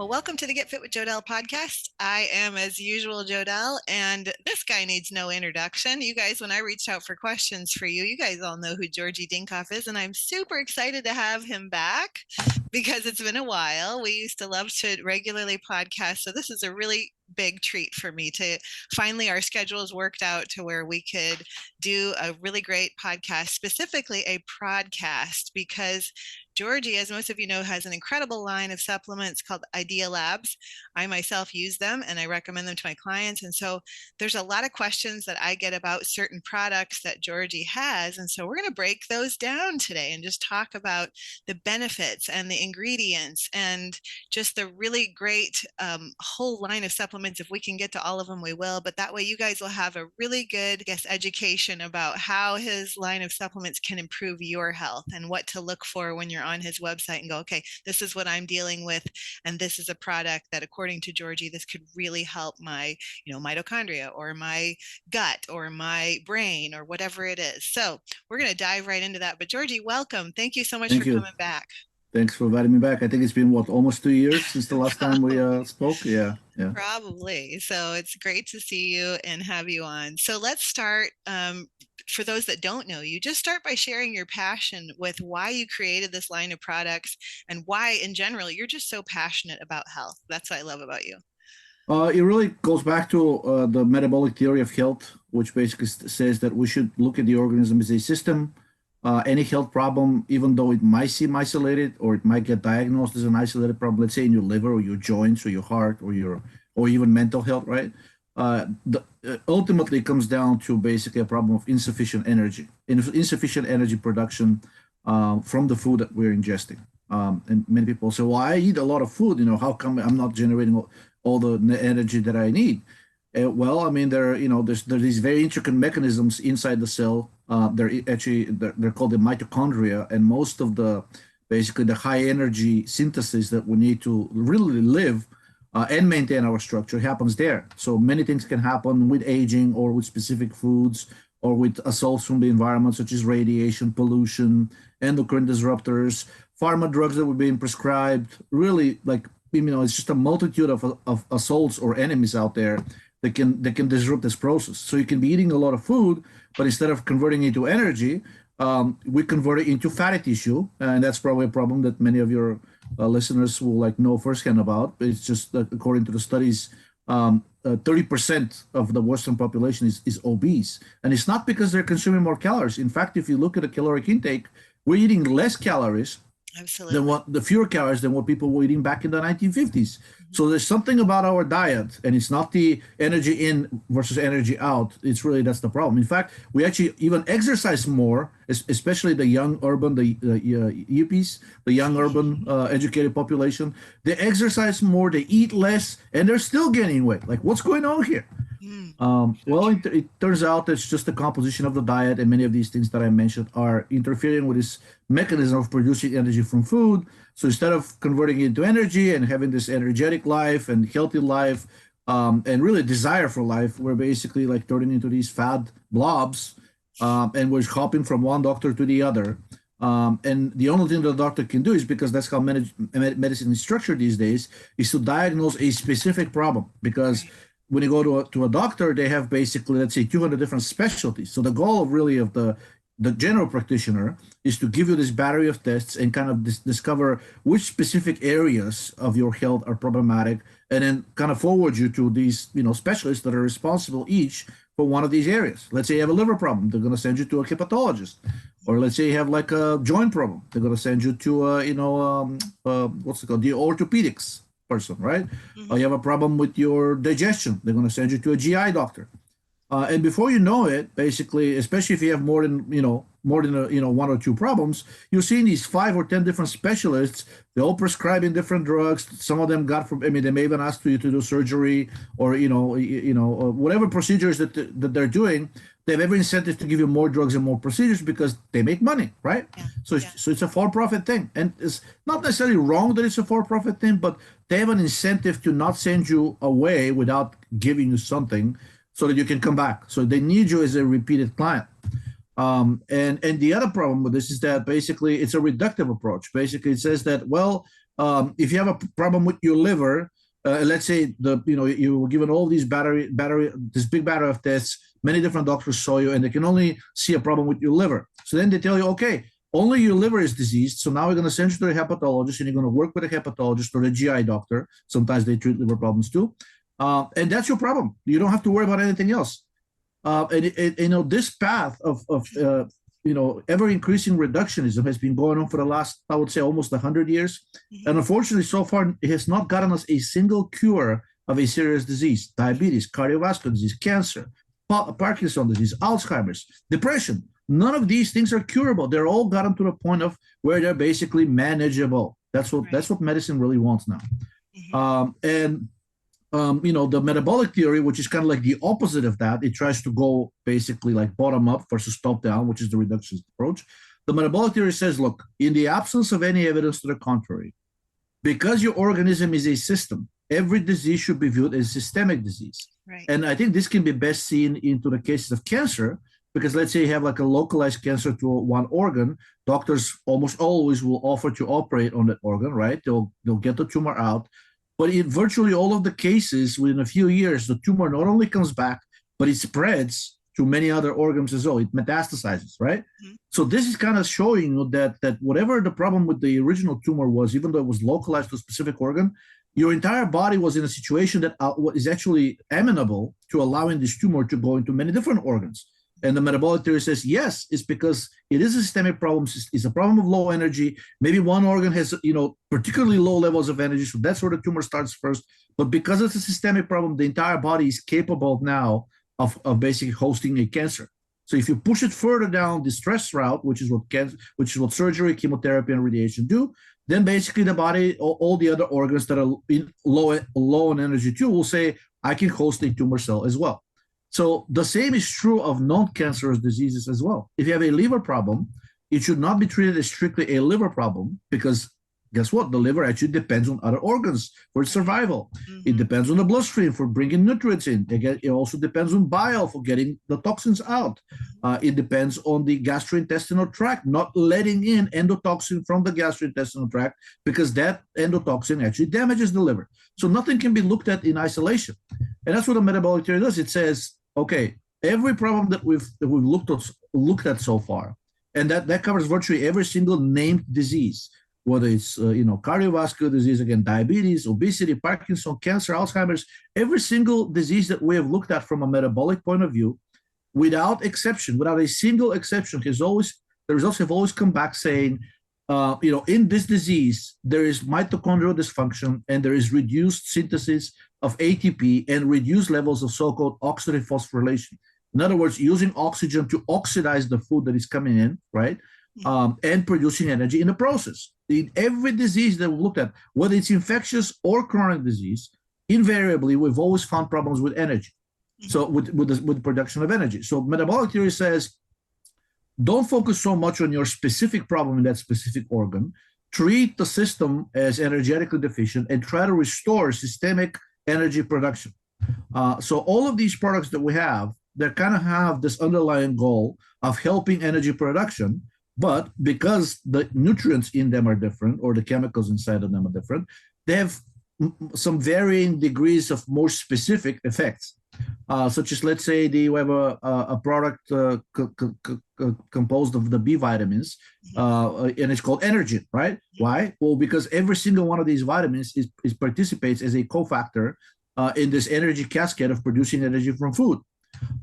Well, welcome to the Get Fit with Jodelle podcast. I am, as usual, Jodelle, and this guy needs no introduction. You guys, when I reached out for questions for you, you guys all know who Georgi Dinkov is, and I'm super excited to have him back because it's been a while. We used to love to regularly podcast, so this is a really big treat for me to finally our schedules worked out to where we could do a really great podcast, specifically a podcast, because Georgi, as most of you know, has an incredible line of supplements called IdeaLabs. I myself use them and I recommend them to my clients. And so there's a lot of questions that I get about certain products that Georgi has. And so we're going to break those down today and just talk about the benefits and the ingredients and just the really great whole line of supplements. If we can get to all of them, we will. But that way you guys will have a really good, education about how his line of supplements can improve your health and what to look for when you're on his website and go, okay, this is what I'm dealing with, and this is a product that, according to Georgi, this could really help my, mitochondria or my gut or my brain or whatever it is. So we're going to dive right into that. But Georgi, welcome. Thank you so much for coming back. Thanks for inviting me back. I think it's been, almost 2 years since the last time we spoke? Yeah. Probably. So it's great to see you and have you on. So let's start. For those that don't know you, just start by sharing your passion with why you created this line of products and why, in general, you're just so passionate about health. That's what I love about you. It really goes back to the metabolic theory of health, which basically says that we should look at the organism as a system. Any health problem, even though it might seem isolated or it might get diagnosed as an isolated problem, let's say in your liver or your joints or your heart or even mental health, right? Ultimately, it comes down to basically a problem of insufficient energy production from the food that we're ingesting. And many people say, well, I eat a lot of food, how come I'm not generating all the energy that I need? Well, I mean, there's these very intricate mechanisms inside the cell. They're called the mitochondria, and most of the high energy synthesis that we need to really live and maintain our structure happens there. So many things can happen with aging or with specific foods or with assaults from the environment, such as radiation, pollution, endocrine disruptors, pharma drugs that were being prescribed. Really, it's just a multitude of assaults or enemies out there that can disrupt this process. So you can be eating a lot of food, but instead of converting it into energy, we convert it into fatty tissue, and that's probably a problem that many of your listeners will know firsthand about. It's just that according to the studies, 30% of the Western population is obese, and it's not because they're consuming more calories. In fact, if you look at the caloric intake, we're eating less calories. Absolutely. The fewer calories than what people were eating back in the 1950s. So there's something about our diet, and it's not the energy in versus energy out. It's really, that's the problem. In fact, we actually even exercise more, especially the young urban, the yuppies, the young urban educated population. They exercise more, they eat less, and they're still gaining weight. What's going on here? Well, it turns out it's just the composition of the diet, and many of these things that I mentioned are interfering with this mechanism of producing energy from food. So instead of converting it into energy and having this energetic life and healthy life, and really desire for life, we're basically turning into these fat blobs, and we're hopping from one doctor to the other. And the only thing the doctor can do is, because that's how medicine is structured these days, is to diagnose a specific problem. Because when you go to a doctor, they have basically, let's say, 200 different specialties. So the goal of the general practitioner is to give you this battery of tests and kind of discover which specific areas of your health are problematic, and then kind of forward you to these, specialists that are responsible each for one of these areas. Let's say you have a liver problem, they're going to send you to a hepatologist. Or let's say you have a joint problem, they're going to send you to, what's it called, the orthopedics person, right? You have a problem with your digestion, they're going to send you to a GI doctor. And before you know it, basically, especially if you have more than one or two problems, you're seeing these 5 or 10 different specialists. They're all prescribing different drugs. Some of them they may even ask you to do surgery or whatever procedures that they're doing. They have every incentive to give you more drugs and more procedures because they make money, right? Yeah. So it's a for-profit thing, and it's not necessarily wrong that it's a for-profit thing, but they have an incentive to not send you away without giving you something, so that you can come back. So they need you as a repeated client. And the other problem with this is that basically it's a reductive approach. Basically, it says that, well, If you have a problem with your liver, let's say you were given all these this big battery of tests, many different doctors saw you, and they can only see a problem with your liver. So then they tell you, okay, only your liver is diseased. So now we're going to send you to a hepatologist, and you're going to work with a hepatologist or a GI doctor. Sometimes they treat liver problems too, and that's your problem. You don't have to worry about anything else. This path of ever increasing reductionism has been going on for the last, I would say, almost 100 years. Mm-hmm. And unfortunately, so far, it has not gotten us a single cure of a serious disease: diabetes, cardiovascular disease, cancer, Parkinson's disease, Alzheimer's, depression. None of these things are curable. They're all gotten to the point of where they're basically manageable. That's what medicine really wants now. Mm-hmm. The metabolic theory, which is kind of like the opposite of that, it tries to go basically like bottom up versus top down, which is the reductionist approach. The metabolic theory says, look, in the absence of any evidence to the contrary, because your organism is a system, every disease should be viewed as systemic disease. Right. And I think this can be best seen into the cases of cancer, because let's say you have like a localized cancer to one organ, doctors almost always will offer to operate on that organ, right? They'll get the tumor out. But in virtually all of the cases, within a few years, the tumor not only comes back, but it spreads to many other organs as well. It metastasizes, right? Mm-hmm. So this is kind of showing that whatever the problem with the original tumor was, even though it was localized to a specific organ, your entire body was in a situation that is actually amenable to allowing this tumor to go into many different organs. And the metabolic theory says, yes, it's because it is a systemic problem. It's a problem of low energy. Maybe one organ has, particularly low levels of energy. So that's where the tumor starts first. But because it's a systemic problem, the entire body is capable now of basically hosting a cancer. So if you push it further down the stress route, which is what surgery, chemotherapy, and radiation do, then basically the body, all the other organs that are low in energy too, will say, I can host a tumor cell as well. So the same is true of non-cancerous diseases as well. If you have a liver problem, it should not be treated as strictly a liver problem, because guess what? The liver actually depends on other organs for its survival. Mm-hmm. It depends on the bloodstream for bringing nutrients in. It also depends on bile for getting the toxins out. It depends on the gastrointestinal tract not letting in endotoxin from the gastrointestinal tract, because that endotoxin actually damages the liver. So nothing can be looked at in isolation. And that's what the metabolic theory does. It says, okay, every problem that we've looked at so far, and that covers virtually every single named disease, whether it's cardiovascular disease, again, diabetes, obesity, Parkinson's, cancer, Alzheimer's, every single disease that we have looked at from a metabolic point of view, without exception, without a single exception, the results have always come back saying, in this disease, there is mitochondrial dysfunction and there is reduced synthesis of ATP and reduced levels of so-called oxidative phosphorylation. In other words, using oxygen to oxidize the food that is coming in, right? And producing energy in the process. In every disease that we looked at, whether it's infectious or chronic disease, invariably, we've always found problems with energy. So with the production of energy. So metabolic theory says, don't focus so much on your specific problem in that specific organ. Treat the system as energetically deficient and try to restore systemic energy production. So all of these products that we have, they kind of have this underlying goal of helping energy production, but because the nutrients in them are different, or the chemicals inside of them are different, they have some varying degrees of more specific effects. Such as, let's say, we have a product composed of the B vitamins, and it's called Energen, right? Why? Well, because every single one of these vitamins participates as a cofactor in this energy cascade of producing energy from food.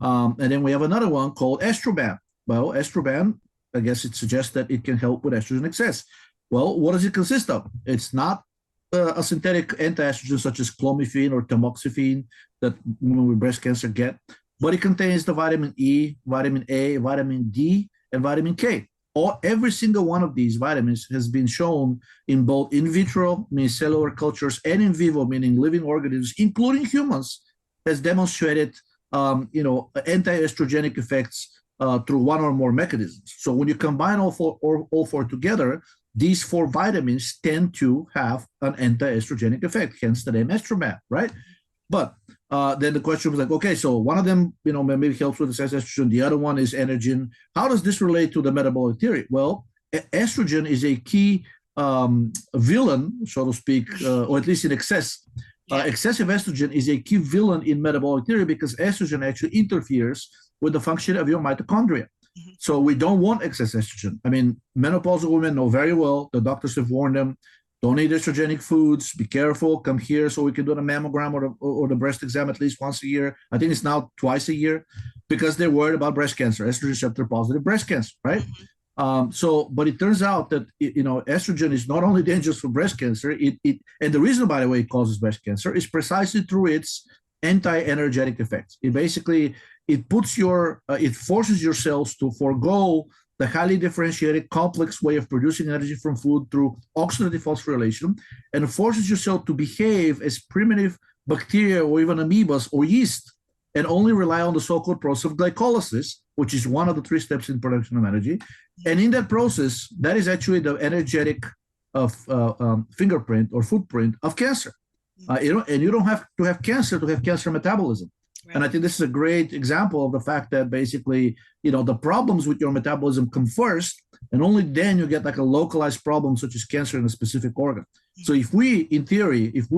And then we have another one called Estroban. Well, Estroban, I guess it suggests that it can help with estrogen excess. Well, what does it consist of? It's not a synthetic anti-estrogen such as clomiphene or tamoxifen that women with breast cancer get, but it contains the vitamin E, vitamin A, vitamin D, and vitamin K. Every single one of these vitamins has been shown in both in vitro, meaning cellular cultures, and in vivo, meaning living organisms, including humans, has demonstrated anti-estrogenic effects through one or more mechanisms. So when you combine all four together, these four vitamins tend to have an anti-estrogenic effect, hence the name Estroban, right? But then the question was like, okay, so one of them, maybe helps with excess estrogen. The other one is Energen. How does this relate to the metabolic theory? Well, estrogen is a key villain, so to speak, or at least in excess. Excessive estrogen is a key villain in metabolic theory because estrogen actually interferes with the function of your mitochondria. So we don't want excess estrogen. I mean, menopausal women know very well, the doctors have warned them, don't eat estrogenic foods, be careful, come here so we can do the mammogram or the breast exam at least once a year. I think it's now twice a year because they're worried about breast cancer, estrogen receptor positive breast cancer, right? But it turns out that, estrogen is not only dangerous for breast cancer, and the reason, by the way, it causes breast cancer is precisely through its anti-energetic effects. It forces your cells to forego the highly differentiated, complex way of producing energy from food through oxidative phosphorylation, and forces your cell to behave as primitive bacteria or even amoebas or yeast, and only rely on the so-called process of glycolysis, which is one of the 3 steps in production of energy. And in that process, that is actually the energetic fingerprint or footprint of cancer. And you don't have to have cancer metabolism. Right. And I think this is a great example of the fact that basically, the problems with your metabolism come first, and only then you get like a localized problem such as cancer in a specific organ. So if we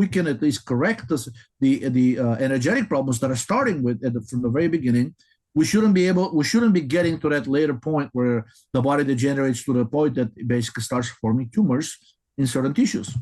can at least correct the energetic problems that are starting from the very beginning, we shouldn't be getting to that later point where the body degenerates to the point that it basically starts forming tumors in certain tissues.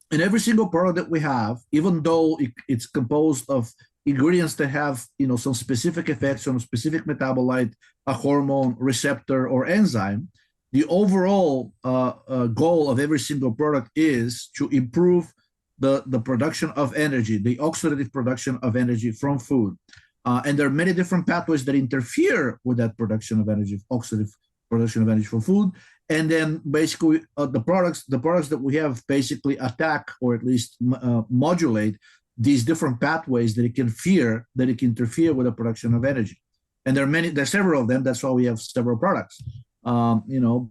And every single product that we have, even though it's composed of ingredients that have, some specific effects on a specific metabolite, a hormone, receptor, or enzyme, the overall goal of every single product is to improve the production of energy, the oxidative production of energy from food. And there are many different pathways that interfere with that production of energy, oxidative production of energy from food. And then basically the products that we have basically attack or at least modulate these different pathways that it can interfere with the production of energy. And there's several of them. That's why we have several products. I don't know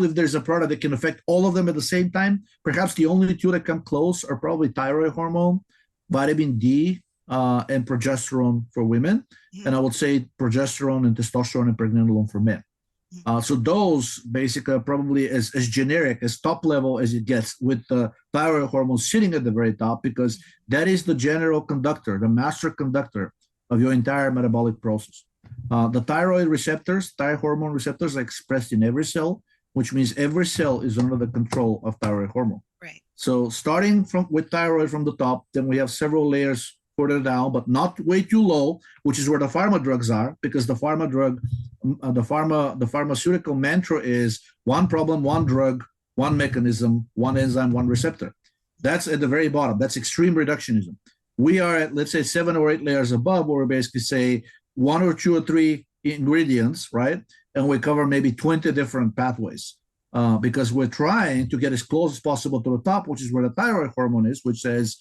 if there's a product that can affect all of them at the same time. Perhaps the only 2 that come close are probably thyroid hormone, vitamin D, and progesterone for women. And I would say progesterone and testosterone and pregnenolone for men. So those basically are probably as generic, as top level as it gets, with the thyroid hormone sitting at the very top, because that is the general conductor, the master conductor of your entire metabolic process. The thyroid hormone receptors are expressed in every cell, which means every cell is under the control of thyroid hormone. Right. So starting with thyroid from the top, then we have several layers further down, but not way too low, which is where the pharma drugs are, because the pharmaceutical mantra is one problem, one drug, one mechanism, one enzyme, one receptor. That's at the very bottom. That's extreme reductionism. We are at, let's say, 7 or 8 layers above, where we basically say 1 or 2 or 3 ingredients, right? And we cover maybe 20 different pathways, because we're trying to get as close as possible to the top, which is where the thyroid hormone is, which says,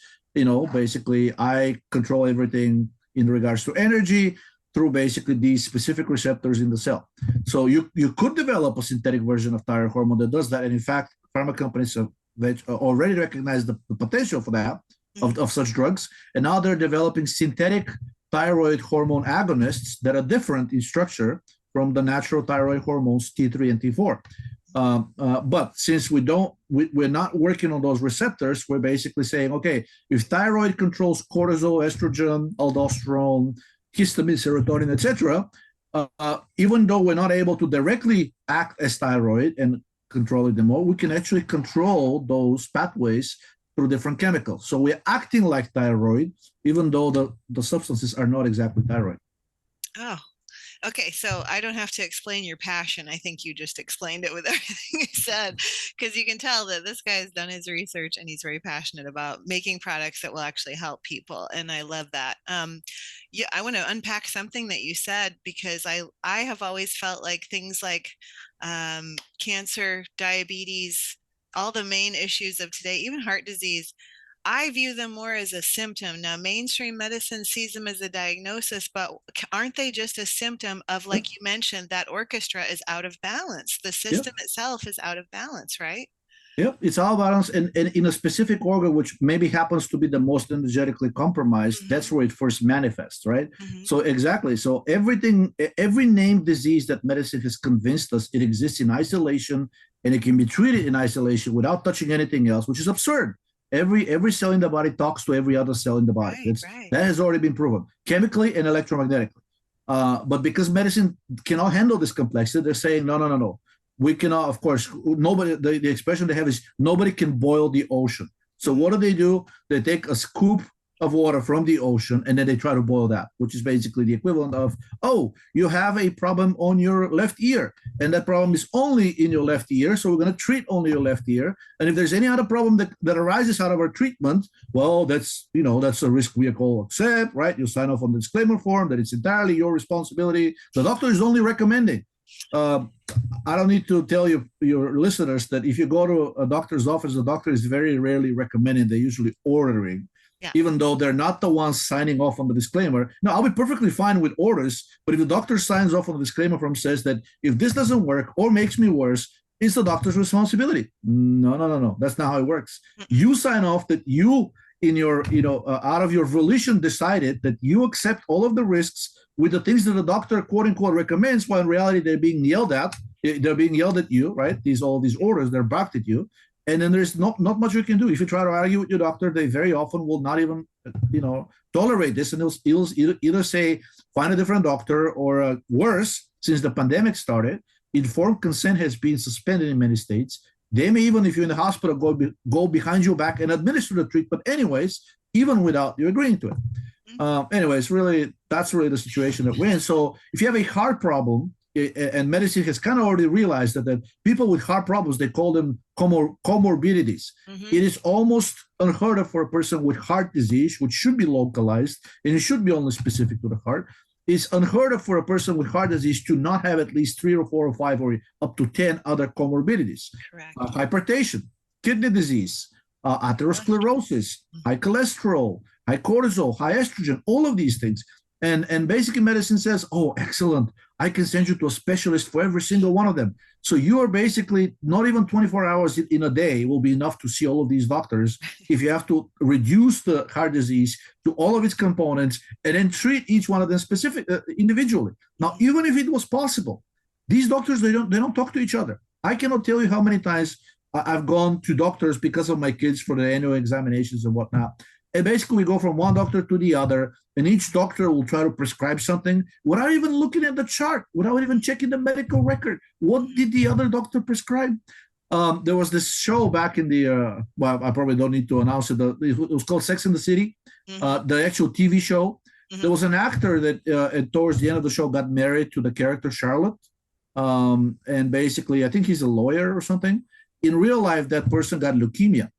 basically I control everything in regards to energy through basically these specific receptors in the cell. So you could develop a synthetic version of thyroid hormone that does that. And in fact, pharma companies have already recognized the potential for that, of such drugs. And now they're developing synthetic thyroid hormone agonists that are different in structure from the natural thyroid hormones T3 and T4. But since we're not working on those receptors, we're basically saying, okay, if thyroid controls cortisol, estrogen, aldosterone, histamine, serotonin, etc., even though we're not able to directly act as thyroid and control it anymore, we can actually control those pathways through different chemicals. So we're acting like thyroid, even though the substances are not exactly thyroid. Oh, okay. So I don't have to explain your passion. I think you just explained it with everything you said, because you can tell that this guy has done his research and he's very passionate about making products that will actually help people. And I love that. Yeah, I want to unpack something that you said, because I have always felt like things like cancer, diabetes, all the main issues of today, even heart disease, I view them more as a symptom. Now, mainstream medicine sees them as a diagnosis, but aren't they just a symptom of, like you mentioned, that orchestra is out of balance? The system itself is out of balance, right? Yep, it's all balanced, and in a specific organ, which maybe happens to be the most energetically compromised, that's where it first manifests, right? So exactly. So every named disease that medicine has convinced us it exists in isolation, and it can be treated in isolation without touching anything else, which is absurd. Every cell in the body talks to every other cell in the body. That has already been proven chemically and electromagnetically. But because medicine cannot handle this complexity, they're saying no. We cannot, of course, nobody, the expression they have is nobody can boil the ocean. So what do? They take a scoop of water from the ocean and then they try to boil that, which is basically the equivalent of, oh, you have a problem on your left ear, and that problem is only in your left ear, so we're going to treat only your left ear. And if there's any other problem that arises out of our treatment, well, that's a risk we all accept, right? You sign off on the disclaimer form that it's entirely your responsibility. The doctor is only recommending. I don't need to tell your listeners that if you go to a doctor's office, the doctor is very rarely recommending. They're usually ordering, even though they're not the ones signing off on the disclaimer. No, I'll be perfectly fine with orders, but if the doctor signs off on the disclaimer form, says that if this doesn't work or makes me worse, it's the doctor's responsibility. No. That's not how it works. You sign off that you, in your, out of your volition, decided that you accept all of the risks with the things that the doctor, quote unquote, recommends, while in reality they're being yelled at. They're being yelled at you, right? All these orders, they're barked at you. And then there's not much you can do. If you try to argue with your doctor, they very often will not even, tolerate this. And he'll either say, find a different doctor, or worse, since the pandemic started, informed consent has been suspended in many states. They may even, if you're in the hospital, go behind your back and administer the treatment anyways, even without you agreeing to it. That's really the situation that we're in. So if you have a heart problem, and medicine has kind of already realized that people with heart problems, they call them comorbidities. It is almost unheard of for a person with heart disease, which should be localized, and it should be only specific to the heart. It's unheard of for a person with heart disease to not have at least 3 or 4 or 5 or up to 10 other comorbidities. Hypertension, kidney disease, atherosclerosis, high cholesterol, high cortisol, high estrogen, all of these things. And basically medicine says, oh, excellent, I can send you to a specialist for every single one of them. So you are basically not even 24 hours in a day will be enough to see all of these doctors if you have to reduce the heart disease to all of its components and then treat each one of them individually. Now, even if it was possible, these doctors, they don't talk to each other. I cannot tell you how many times I've gone to doctors because of my kids for the annual examinations and whatnot. And basically we go from one doctor to the other, and each doctor will try to prescribe something without even looking at the chart, without even checking the medical record. What did the other doctor prescribe? There was this show back in the, I probably don't need to announce it. It was called Sex and the City, the actual TV show. There was an actor that towards the end of the show got married to the character Charlotte. And basically, I think he's a lawyer or something. In real life, that person got leukemia.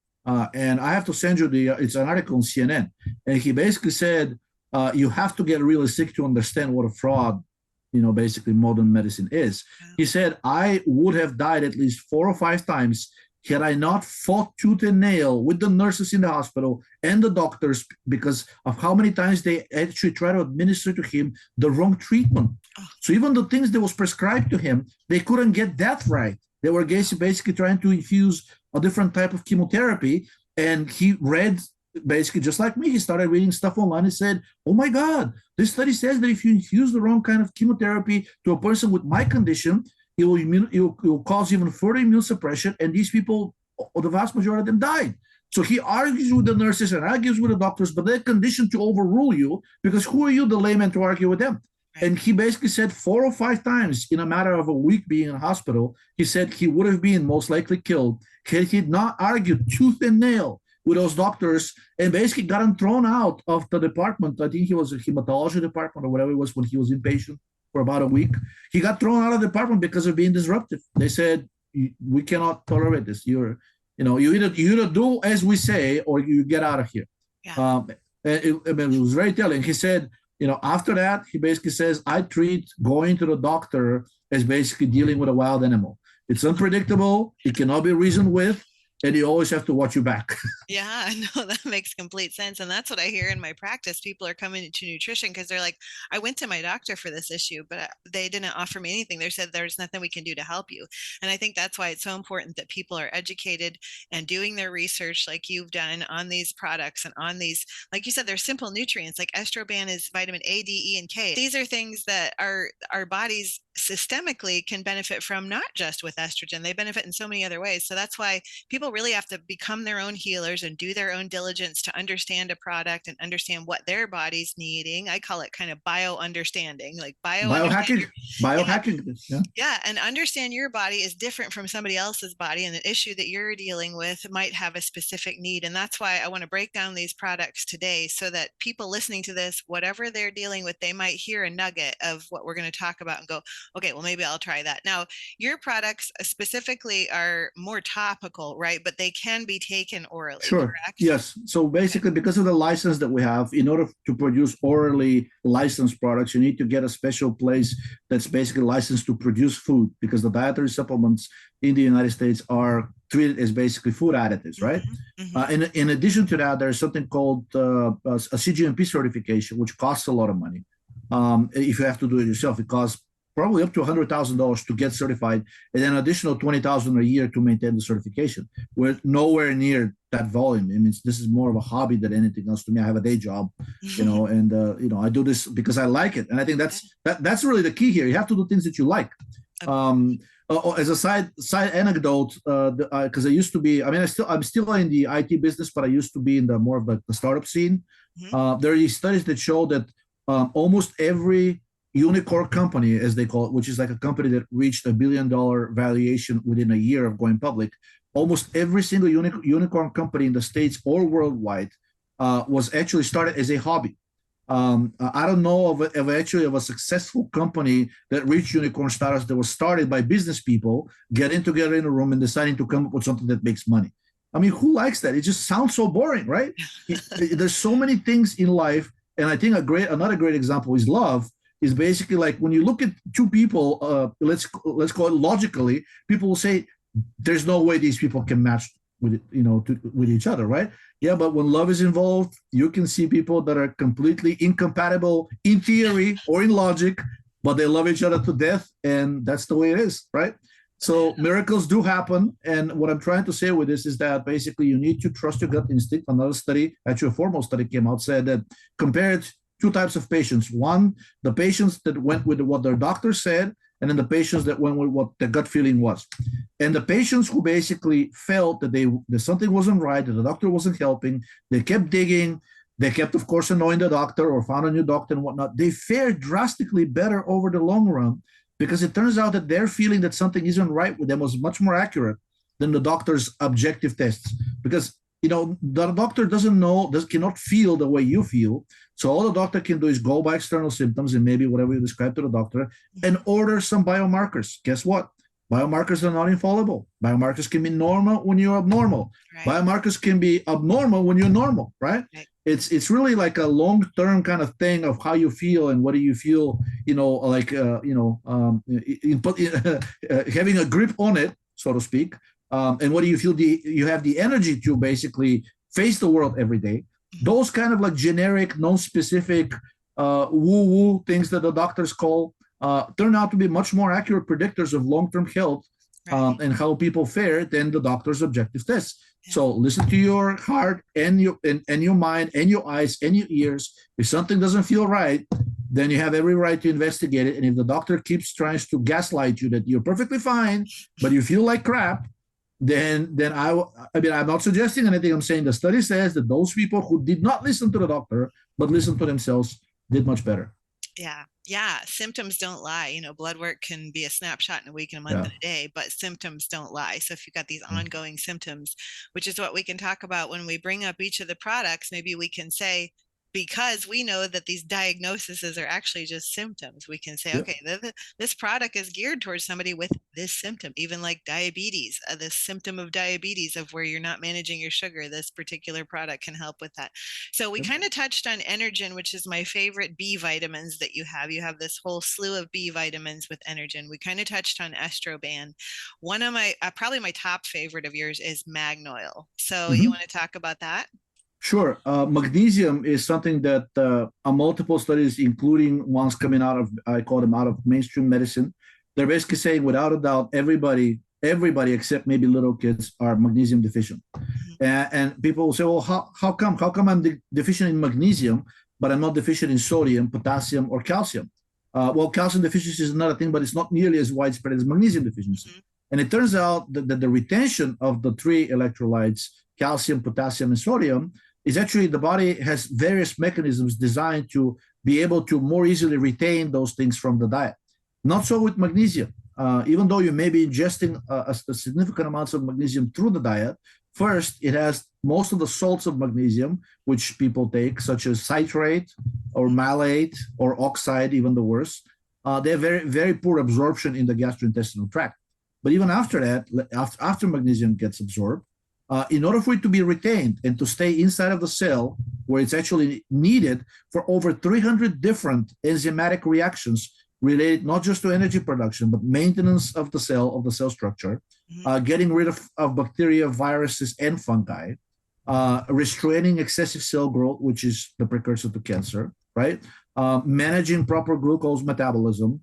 And I have to send you it's an article on CNN. And he basically said, you have to get really sick to understand what a fraud, basically modern medicine is. He said, I would have died at least 4 or 5 times had I not fought tooth and nail with the nurses in the hospital and the doctors because of how many times they actually try to administer to him the wrong treatment. So even the things that was prescribed to him, they couldn't get that right. They were basically trying to infuse a different type of chemotherapy. And he read, basically just like me, he started reading stuff online and said, oh my God, this study says that if you infuse the wrong kind of chemotherapy to a person with my condition, it will cause even further immune suppression. And these people, the vast majority of them died. So he argues with the nurses and argues with the doctors, but they're conditioned to overrule you because who are you, the layman, to argue with them? And he basically said 4 or 5 times in a matter of a week being in a hospital, he said he would have been most likely killed had he not argued tooth and nail with those doctors and basically got him thrown out of the department. I think he was a hematology department or whatever it was when he was inpatient for about a week. He got thrown out of the department because of being disruptive. They said, we cannot tolerate this. You either do as we say or you get out of here. Yeah. It was very telling. He said, after that, he basically says, I treat going to the doctor as basically dealing with a wild animal. It's unpredictable. It cannot be reasoned with. and you always have to watch your back. Yeah, no, that makes complete sense. And that's what I hear in my practice. People are coming into nutrition because they're like, I went to my doctor for this issue, but they didn't offer me anything. They said there's nothing we can do to help you. And I think that's why it's so important that people are educated and doing their research like you've done on these products and on these, like you said, they're simple nutrients. Like estroban is vitamin A, D, E, and K. These are things that our bodies systemically can benefit from, not just with estrogen. They benefit in so many other ways. So that's why people really have to become their own healers and do their own diligence to understand a product and understand what their body's needing. I call it kind of bio understanding, like bio Biohacking, yeah, biohacking. Yeah. yeah, and understand your body is different from somebody else's body, and the issue that you're dealing with might have a specific need. And that's why I want to break down these products today so that people listening to this, whatever they're dealing with, they might hear a nugget of what we're going to talk about and go, okay, well, maybe I'll try that. Now, your products specifically are more topical, right? But they can be taken orally, Sure. correct? Yes. So basically, because of the license that we have, in order to produce orally licensed products, you need to get a special place that's basically licensed to produce food, because the dietary supplements in the United States are treated as basically food additives, right? Mm-hmm. Mm-hmm. In addition to that, there's something called a CGMP certification, which costs a lot of money. If you have to do it yourself, it costs probably up to $100,000 to get certified, and then additional $20,000 a year to maintain the certification. We're nowhere near that volume. I mean, this is more of a hobby than anything else to me. I have a day job, and I do this because I like it, and I think that's really the key here. You have to do things that you like. As a side anecdote, because I used to be, I mean, I'm still in the IT business, but I used to be in the more of the startup scene. Mm-hmm. There are these studies that show that almost every unicorn company, as they call it, which is like a company that reached $1 billion valuation within a year of going public, almost every single unicorn company in the States or worldwide was actually started as a hobby. I don't know of a successful company that reached unicorn status that was started by business people getting together in a room and deciding to come up with something that makes money. I mean, who likes that? It just sounds so boring, right? There's so many things in life, and I think another great example is love. Is basically like when you look at two people, let's call it logically, people will say there's no way these people can match with with each other, right? Yeah, but when love is involved, you can see people that are completely incompatible in theory or in logic, but they love each other to death, and that's the way it is, right? So miracles do happen, and what I'm trying to say with this is that basically you need to trust your gut instinct. Another study, actually a formal study, came out, said that compared two types of patients. One, the patients that went with what their doctor said, and then the patients that went with what their gut feeling was. And the patients who basically felt that something wasn't right, that the doctor wasn't helping, they kept digging, they kept, of course, annoying the doctor or found a new doctor and whatnot, they fared drastically better over the long run, because it turns out that their feeling that something isn't right with them was much more accurate than the doctor's objective tests. Because the doctor cannot feel the way you feel. So all the doctor can do is go by external symptoms and maybe whatever you describe to the doctor and order some biomarkers. Guess what? Biomarkers are not infallible. Biomarkers can be normal when you're abnormal. Right. Biomarkers can be abnormal when you're normal, right? It's really like a long-term kind of thing of how you feel and what do you feel, having a grip on it, so to speak. And what do you feel you have the energy to basically face the world every day. Those kind of like generic, non-specific woo-woo things that the doctors call turn out to be much more accurate predictors of long-term health and how people fare than the doctor's objective tests. Yeah. So listen to your heart and your mind and your eyes and your ears. If something doesn't feel right, then you have every right to investigate it. And if the doctor keeps trying to gaslight you that you're perfectly fine, but you feel like crap, then I'm not suggesting anything. I'm saying the study says that those people who did not listen to the doctor but listened to themselves did much better. Yeah. Symptoms don't lie. Blood work can be a snapshot in a week, in a month, in a day, but symptoms don't lie. So if you've got these ongoing symptoms, which is what we can talk about when we bring up each of the products, maybe we can say, because we know that these diagnoses are actually just symptoms. We can say, Yep. okay, this product is geared towards somebody with this symptom, even like diabetes, this symptom of diabetes of where you're not managing your sugar. This particular product can help with that. So we Yep. kind of touched on Energen, which is my favorite B vitamins that you have. You have this whole slew of B vitamins with Energen. We kind of touched on Estroban. One of my, probably my top favorite of yours is Magnoil. So you Mhm. want to talk about that? Sure. Magnesium is something that multiple studies, including ones coming out of, I call them out of mainstream medicine, they're basically saying without a doubt, everybody except maybe little kids are magnesium deficient. And people will say, well, how come? How come I'm deficient in magnesium, but I'm not deficient in sodium, potassium, or calcium? Well, calcium deficiency is another thing, but it's not nearly as widespread as magnesium deficiency. And it turns out that the retention of the three electrolytes, calcium, potassium, and sodium, is actually the body has various mechanisms designed to be able to more easily retain those things from the diet. Not so with magnesium. Even though you may be ingesting a significant amounts of magnesium through the diet, first, it has most of the salts of magnesium, which people take, such as citrate or malate or oxide, even the worst. They have very, very poor absorption in the gastrointestinal tract. But even after that, after magnesium gets absorbed, in order for it to be retained and to stay inside of the cell where it's actually needed for over 300 different enzymatic reactions related not just to energy production, but maintenance of the cell structure, getting rid of bacteria, viruses, and fungi, restraining excessive cell growth, which is the precursor to cancer, right? Managing proper glucose metabolism,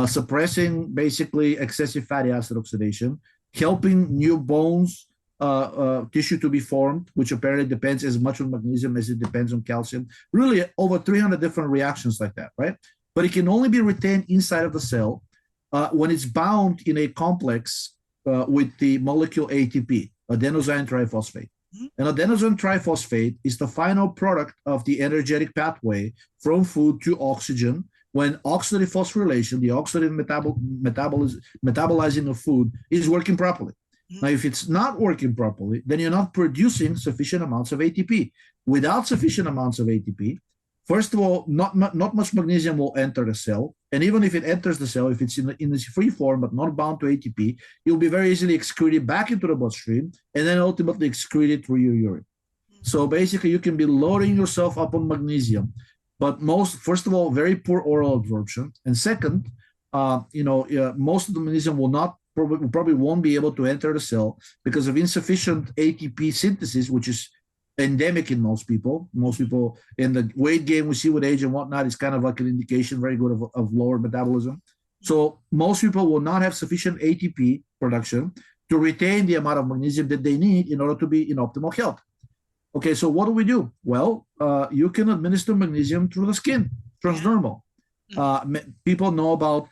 suppressing basically excessive fatty acid oxidation, helping new bones, tissue to be formed, which apparently depends as much on magnesium as it depends on calcium. Really, over 300 different reactions like that, right? But it can only be retained inside of the cell when it's bound in a complex with the molecule ATP, adenosine triphosphate. And adenosine triphosphate is the final product of the energetic pathway from food to oxygen when oxidative phosphorylation, the oxidative metabolizing of food, is working properly. Now, if it's not working properly, then you're not producing sufficient amounts of ATP. Without sufficient amounts of ATP, first of all, not much magnesium will enter the cell. And even if it enters the cell, if it's in this free form but not bound to ATP, you'll be very easily excreted back into the bloodstream and then ultimately excreted through your urine. So basically, you can be loading yourself up on magnesium, but first of all, very poor oral absorption. And second, most of the magnesium probably won't be able to enter the cell because of insufficient ATP synthesis, which is endemic in most people. Most people in the weight gain we see with age and whatnot is kind of like an indication, very good of lower metabolism. So most people will not have sufficient ATP production to retain the amount of magnesium that they need in order to be in optimal health. Okay, so what do? Well, you can administer magnesium through the skin, transdermal. People know about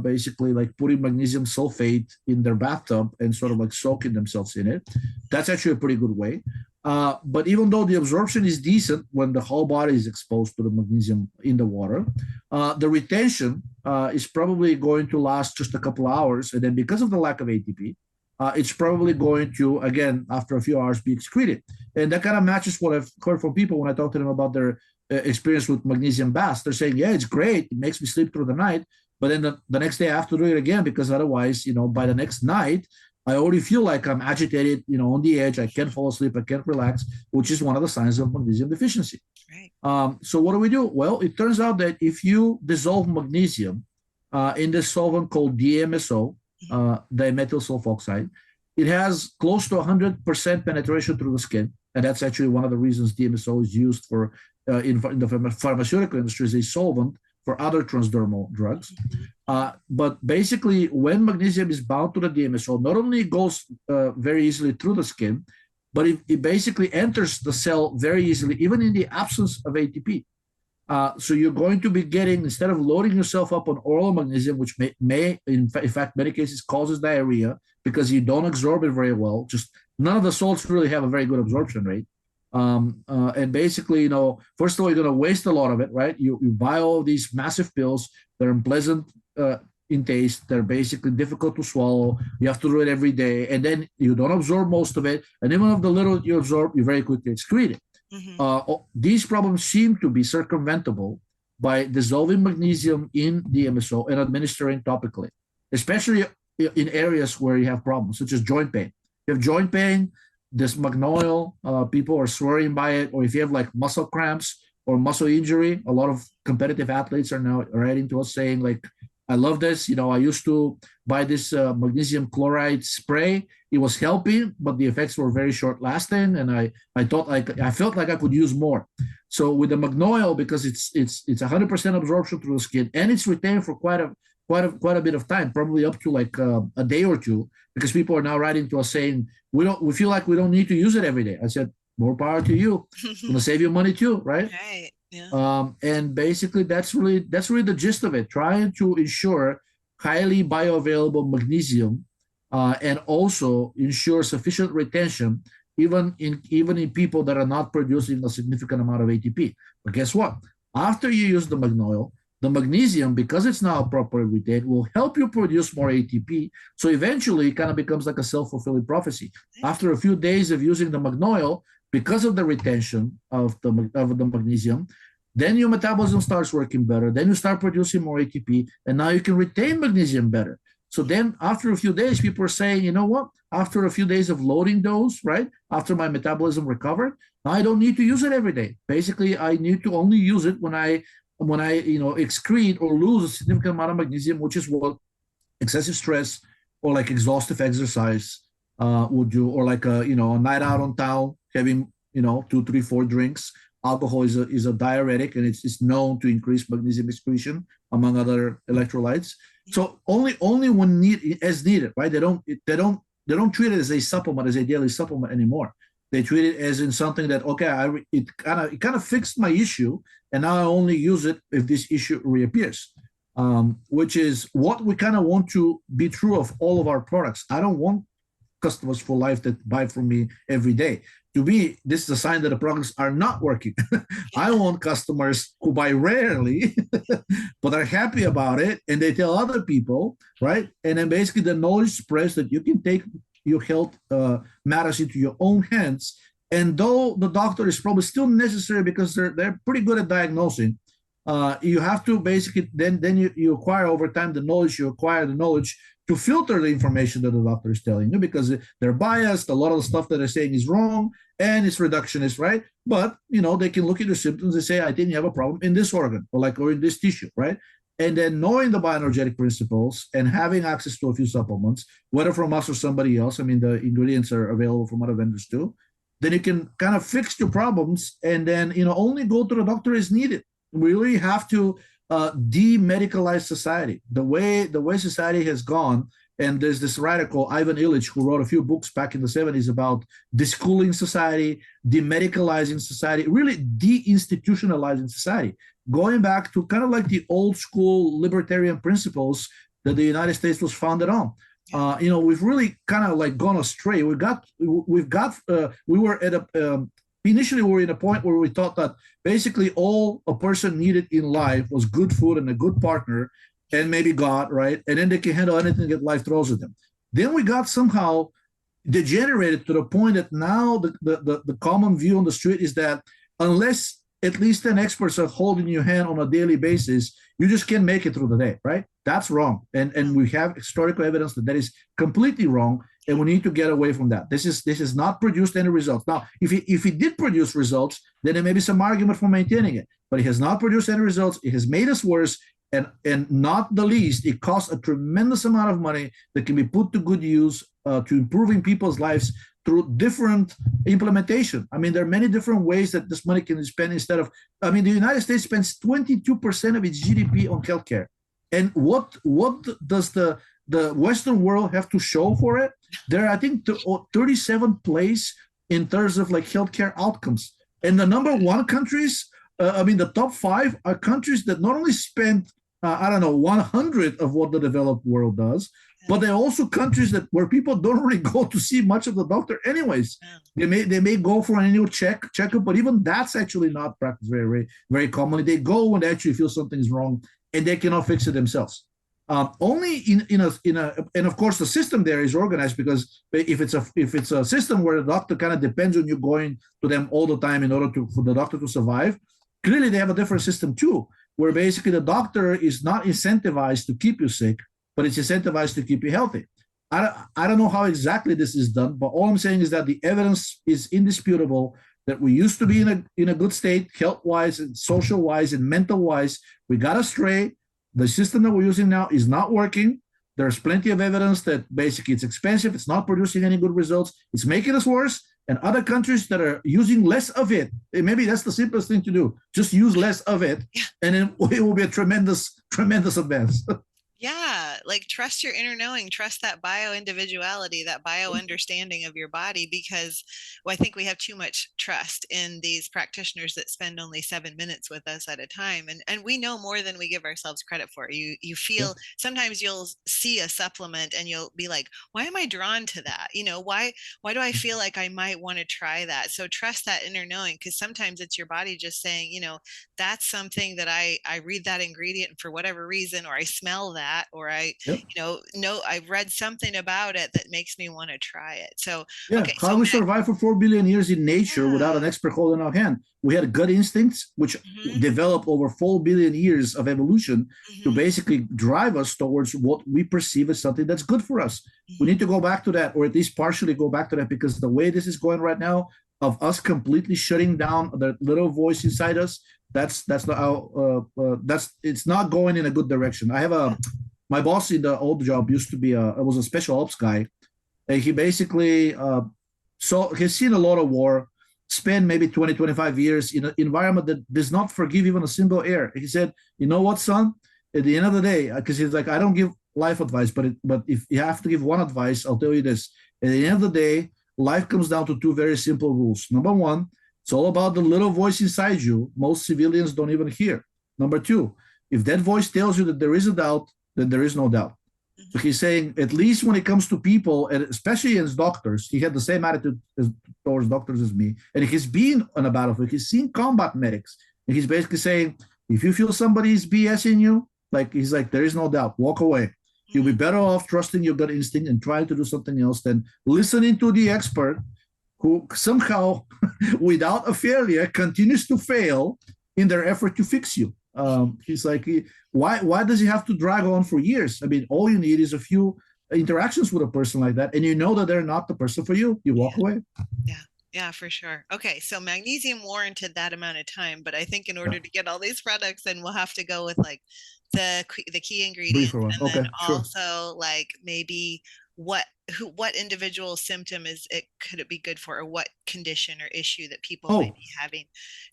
basically like putting magnesium sulfate in their bathtub and sort of like soaking themselves in it. That's actually a pretty good way. But even though the absorption is decent when the whole body is exposed to the magnesium in the water, the retention is probably going to last just a couple of hours. And then because of the lack of ATP, it's probably going to, again, after a few hours, be excreted. And that kind of matches what I've heard from people when I talk to them about their experience with magnesium baths. They're saying, yeah, it's great. It makes me sleep through the night. But then the next day I have to do it again because otherwise, by the next night, I already feel like I'm agitated, on the edge. I can't fall asleep. I can't relax, which is one of the signs of magnesium deficiency. Right. So what do? Well, it turns out that if you dissolve magnesium in this solvent called DMSO, dimethyl sulfoxide, it has close to 100% penetration through the skin. And that's actually one of the reasons DMSO is used for in the pharmaceutical industry as a solvent for other transdermal drugs. But basically, when magnesium is bound to the DMSO, not only it goes very easily through the skin, but it basically enters the cell very easily, even in the absence of ATP. So you're going to be getting, instead of loading yourself up on oral magnesium, which may in fact, many cases causes diarrhea because you don't absorb it very well. Just none of the salts really have a very good absorption rate. And basically, first of all, you're going to waste a lot of it, right? You buy all of these massive pills that are unpleasant in taste. They're basically difficult to swallow. You have to do it every day. And then you don't absorb most of it. And even of the little you absorb, you very quickly excrete it. Mm-hmm. These problems seem to be circumventable by dissolving magnesium in the MSO and administering topically, especially in areas where you have problems, such as joint pain. If you have joint pain, this Magnoil, people are swearing by it, or if you have like muscle cramps or muscle injury, a lot of competitive athletes are now writing to us saying like, I love this. You know, I used to buy this magnesium chloride spray. It was helping, but the effects were very short lasting, and I thought I felt like I could use more. So with the Magnoil, because it's 100% absorption through the skin, and it's retained for quite a bit of time, probably up to like a day or two, because people are now writing to us saying we feel like we don't need to use it every day. I said, more power to you. It's gonna save you money too, right? Right. Yeah. And basically that's really the gist of it, trying to ensure highly bioavailable magnesium, and also ensure sufficient retention even in people that are not producing a significant amount of ATP. But guess what? After you use the Magnoil, the magnesium, because it's now properly retained, will help you produce more ATP. So eventually it kind of becomes like a self-fulfilling prophecy. After a few days of using the Magnoil, because of the retention of the magnesium, then your metabolism starts working better. Then you start producing more ATP, and now you can retain magnesium better. So then after a few days, people are saying, you know what? After a few days of loading dose, right? After my metabolism recovered, I don't need to use it every day. Basically, I need to only use it when I excrete or lose a significant amount of magnesium, which is what excessive stress or like exhaustive exercise would do, or like a night out on town, having 2, 3, 4 drinks. Alcohol is a diuretic, and it's known to increase magnesium excretion among other electrolytes. So only when needed, right? They don't treat it as a supplement, as a daily supplement anymore. They treat it as in something that, okay, it kind of fixed my issue, and now I only use it if this issue reappears, which is what we kind of want to be true of all of our products. I don't want customers for life that buy from me every day. To me, this is a sign that the products are not working. I want customers who buy rarely, but are happy about it, and they tell other people, right? And then basically the knowledge spreads that you can take your health matters into your own hands. And though the doctor is probably still necessary because they're pretty good at diagnosing, you have to basically then you acquire over time the knowledge. You acquire the knowledge to filter the information that the doctor is telling you, because they're biased. A lot of the stuff that they're saying is wrong and it's reductionist, right? But they can look at your symptoms and say, I think you have a problem in this organ or in this tissue, right? And then knowing the bioenergetic principles and having access to a few supplements, whether from us or somebody else, I mean, the ingredients are available from other vendors too, then you can kind of fix your problems, and then only go to the doctor as needed. We really have to demedicalize society. The way society has gone, and there's this writer called Ivan Illich who wrote a few books back in the 70s about deschooling society, demedicalizing society, really deinstitutionalizing society, going back to kind of like the old school libertarian principles that the United States was founded on. We've really kind of like gone astray. We were at a initially we were in a point where we thought that basically all a person needed in life was good food and a good partner and maybe God, right? And then they can handle anything that life throws at them. Then we got somehow degenerated to the point that now the common view on the street is that unless at least 10 experts are holding your hand on a daily basis, you just can't make it through the day, right? That's wrong. And we have historical evidence that is completely wrong, and we need to get away from that. This has not produced any results. Now, if it did produce results, then there may be some argument for maintaining it, but it has not produced any results. It has made us worse, and not the least, it costs a tremendous amount of money that can be put to good use to improving people's lives through different implementation. I mean, there are many different ways that this money can be spent instead of, the United States spends 22% of its GDP on healthcare. And what does the Western world have to show for it? They're, I think, 37th place in terms of like healthcare outcomes. And the number one countries, the top 5 are countries that not only spend, 100 of what the developed world does, but they're also countries where people don't really go to see much of the doctor anyways. They may go for an annual checkup, but even that's actually not practiced very, very, very commonly. They go when they actually feel something's wrong and they cannot fix it themselves. Only in a and of course the system there is organized, because if it's a system where the doctor kind of depends on you going to them all the time in order for the doctor to survive, clearly they have a different system too, where basically the doctor is not incentivized to keep you sick, but it's incentivized to keep you healthy. I don't know how exactly this is done, but all I'm saying is that the evidence is indisputable that we used to be in a good state, health wise and social wise and mental wise. We got astray. The system that we're using now is not working. There's plenty of evidence that basically it's expensive, it's not producing any good results, it's making us worse. And other countries that are using less of it, maybe that's the simplest thing to do. Just use less of it, and then it will be a tremendous, tremendous advance. Yeah, like trust your inner knowing, trust that bio individuality, that bio understanding of your body, because well, I think we have too much trust in these practitioners that spend only 7 minutes with us at a time. And we know more than we give ourselves credit for. You Yeah. feel sometimes you'll see a supplement and you'll be like, why am I drawn to that? Why do I feel like I might want to try that? So trust that inner knowing, because sometimes it's your body just saying, that's something that I read that ingredient for whatever reason, or I smell that, or I, Yep. I've read something about it that makes me want to try it. So, Yeah, okay. how we survived for 4 billion years in nature without Yeah. an expert holding our hand. We had gut instincts, which Hmm. developed over 4 billion years of evolution to Hmm. basically drive us towards what we perceive as something that's good for us. We Hmm. need to go back to that, or at least partially go back to that, because the way this is going right now, of us completely shutting down the little voice inside us, that's not how that's it's not going in a good direction. I have a my boss in the old job used to be was a special ops guy, and he basically so he's seen a lot of war, spent maybe 20, 25 years in an environment that does not forgive even a single error. He said, you know what, son, at the end of the day, because he's like, I don't give life advice, but if you have to give one advice, I'll tell you this: at the end of the day, life comes down to two very simple rules. Number one, it's all about the little voice inside you most civilians don't even hear. Number two, if that voice tells you that there is a doubt, then there is no doubt. So he's saying, at least when it comes to people, and especially as doctors, he had the same attitude towards doctors as me. And he's been on a battlefield, he's seen combat medics. And he's basically saying, if you feel somebody's BSing you, like he's like, there is no doubt, walk away. You'll be better off trusting your gut instinct and trying to do something else than listening to the expert who somehow, without a failure, continues to fail in their effort to fix you. He's like, why does he have to drag on for years? I mean, all you need is a few interactions with a person like that, and you know that they're not the person for you. You walk away. Yeah. Yeah, for sure. Okay, so magnesium warranted that amount of time, but I think in Yeah. order to get all these products, then we'll have to go with like the key ingredients, Briefer one. and then Okay, sure. also like maybe what individual symptom is it could it be good for, or what condition or issue that people might Oh, be having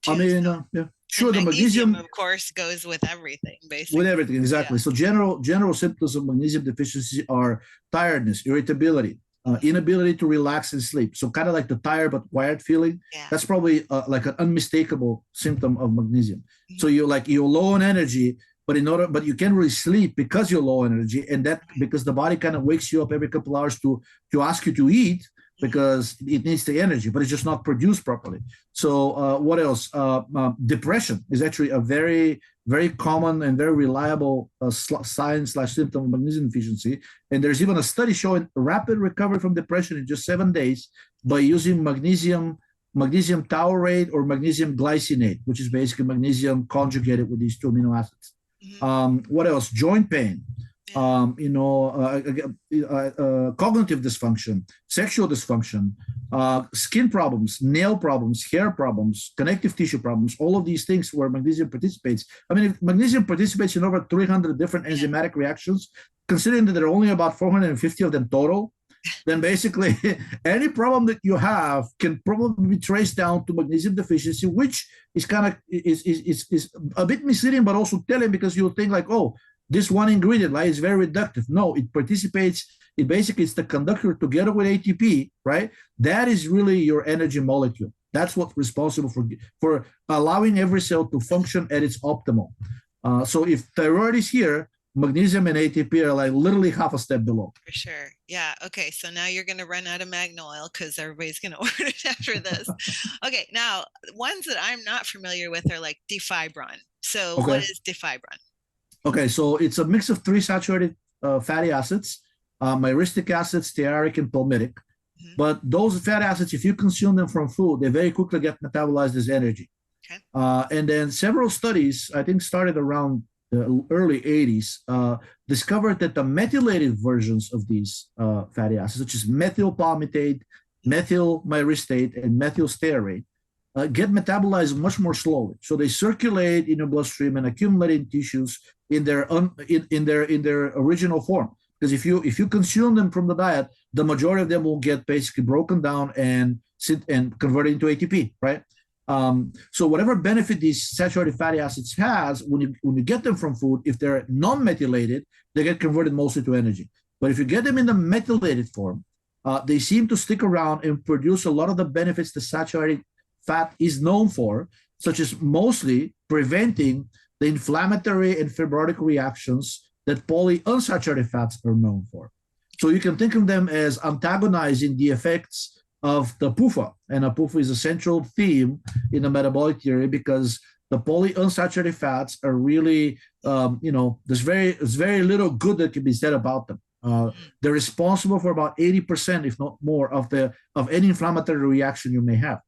I too. mean, yeah, And sure. The magnesium, magnesium of course, goes with everything, with basically. everything, Yeah. exactly. So general symptoms of magnesium deficiency are tiredness, irritability, inability to relax and sleep. So kind of like the tired but wired feeling. Yeah. That's probably like an unmistakable symptom of magnesium. So Mhm. you're low on energy, but you can't really sleep because you're low on energy, and that because the body kind of wakes you up every couple hours to ask you to eat, because it needs the energy, but it's just not produced properly. So what else? Depression is actually a very, very common and very reliable sign/symptom of magnesium deficiency. And there's even a study showing rapid recovery from depression in just 7 days by using magnesium taurate or magnesium glycinate, which is basically magnesium conjugated with these two amino acids. Mhm. What else? Joint pain, Yeah. cognitive dysfunction, sexual dysfunction, skin problems, nail problems, hair problems, connective tissue problems, all of these things where magnesium participates. I mean, if magnesium participates in over 300 different enzymatic reactions, considering that there are only about 450 of them total, then basically any problem that you have can probably be traced down to magnesium deficiency, which is kind of is a bit misleading, but also telling, because you'll think like, oh, this one ingredient, right, is very reductive. No, it participates. It basically is the conductor together with ATP, right? That is really your energy molecule. That's what's responsible for allowing every cell to function at its optimal. So if thyroid is here, magnesium and ATP are like literally half a step below. For sure. Yeah. Okay. So now you're going to run out of Magno oil because everybody's going to order it after this. Okay. Now, ones that I'm not familiar with are like Defibron. So, what Okay. is Defibron? Okay, so it's a mix of three saturated fatty acids, myristic acid, stearic, and palmitic. Hmm. But those fatty acids, if you consume them from food, they very quickly get metabolized as energy. Okay. And then several studies, I think started around the early 80s, discovered that the methylated versions of these fatty acids, such as methyl palmitate, methyl myristate, and methyl stearate, get metabolized much more slowly. So they circulate in your bloodstream and accumulate in tissues in their original form. Because if you consume them from the diet, the majority of them will get basically broken down and converted into ATP, right? So whatever benefit these saturated fatty acids has, when you get them from food, if they're non-methylated, they get converted mostly to energy. But if you get them in the methylated form, they seem to stick around and produce a lot of the benefits the saturated fat is known for, such as mostly preventing the inflammatory and fibrotic reactions that polyunsaturated fats are known for. So you can think of them as antagonizing the effects of the PUFA. And a PUFA is a central theme in the metabolic theory because the polyunsaturated fats are really, there's very little good that can be said about them. They're responsible for about 80%, if not more, of any inflammatory reaction you may have.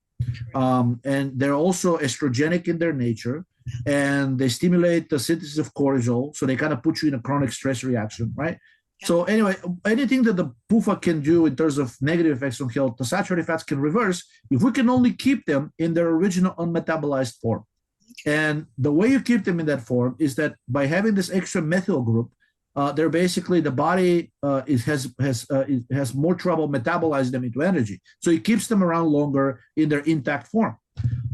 And they're also estrogenic in their nature, and they stimulate the synthesis of cortisol, so they kind of put you in a chronic stress reaction, right? Yeah. So anyway, anything that the PUFA can do in terms of negative effects on health, the saturated fats can reverse if we can only keep them in their original unmetabolized form. And the way you keep them in that form is that by having this extra methyl group, they're basically, the body has more trouble metabolizing them into energy. So it keeps them around longer in their intact form.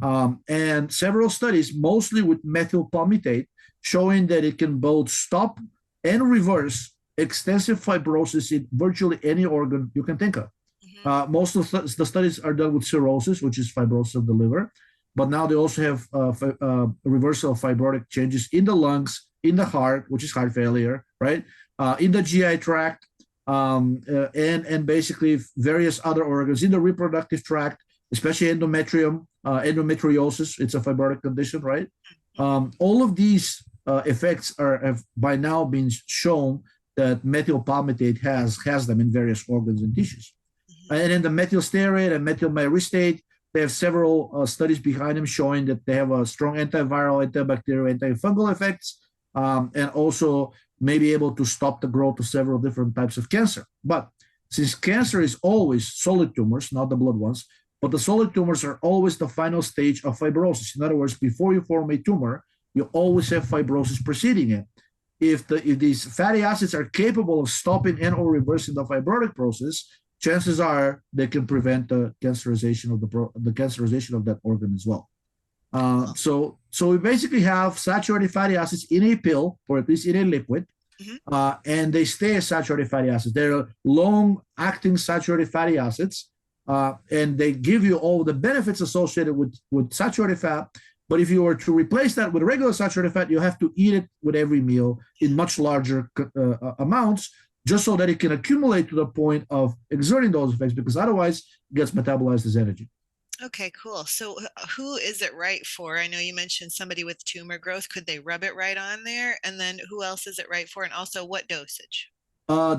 And several studies, mostly with methyl palmitate, showing that it can both stop and reverse extensive fibrosis in virtually any organ you can think of. Mm-hmm. Most of the studies are done with cirrhosis, which is fibrosis of the liver. But now they also have reversal of fibrotic changes in the lungs, in the heart, which is heart failure, right? In the GI tract, and basically various other organs in the reproductive tract, especially endometriosis. It's a fibrotic condition, right? All of these effects have by now been shown that methyl palmitate has them in various organs and tissues. And then the methyl stearate and methyl myristate, they have several studies behind them showing that they have a strong antiviral, antibacterial, antifungal effects, and also may be able to stop the growth of several different types of cancer. But since cancer is always solid tumors, not the blood ones, but the solid tumors are always the final stage of fibrosis. In other words, before you form a tumor, you always have fibrosis preceding it. If these fatty acids are capable of stopping and or reversing the fibrotic process, chances are they can prevent the cancerization of that organ as well. So we basically have saturated fatty acids in a pill, or at least in a liquid, and they stay as saturated fatty acids. They're long-acting saturated fatty acids, and they give you all the benefits associated with saturated fat. But if you were to replace that with regular saturated fat, you have to eat it with every meal in much larger amounts, just so that it can accumulate to the point of exerting those effects, because otherwise it gets metabolized as energy. Okay, cool. So who is it right for? I know you mentioned somebody with tumor growth. Could they rub it right on there? And then who else is it right for? And also what dosage?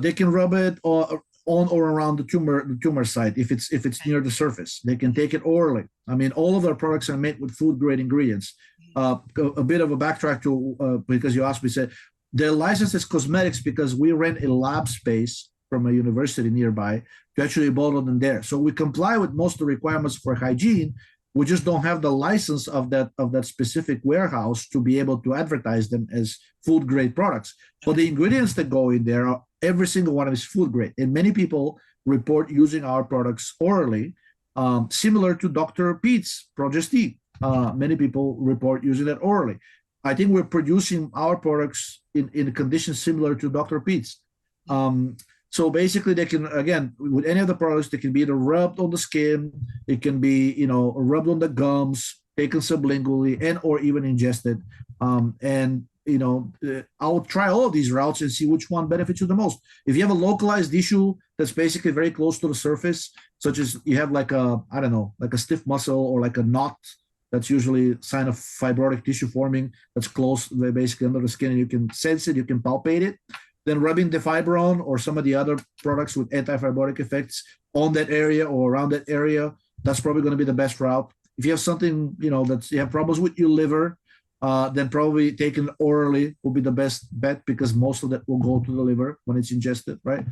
They can rub it on or around the tumor site if it's near the surface. They can take it orally. I mean, all of our products are made with food grade ingredients. A bit of a backtrack to because you asked me, said they're licensed as cosmetics because we rent a lab space from a university nearby to actually bottle them there. So we comply with most of the requirements for hygiene. We just don't have the license of that specific warehouse to be able to advertise them as food grade products. But the ingredients that go in there, every single one is food grade. And many people report using our products orally, similar to Dr. Pete's Progest. Many people report using it orally. I think we're producing our products in conditions similar to Dr. Pete's. So basically, they can, again, with any of the products, they can be either rubbed on the skin, it can be, rubbed on the gums, taken sublingually, and or even ingested. I'll try all of these routes and see which one benefits you the most. If you have a localized issue that's basically very close to the surface, such as you have like a stiff muscle or like a knot That's usually a sign of fibrotic tissue forming that's close, basically under the skin, and you can sense it, you can palpate it. Then rubbing Defibron or some of the other products with anti-fibrotic effects on that area or around that area, that's probably going to be the best route. If you have something, that you have problems with your liver, then probably taking it orally will be the best bet, because most of that will go to the liver when it's ingested, right?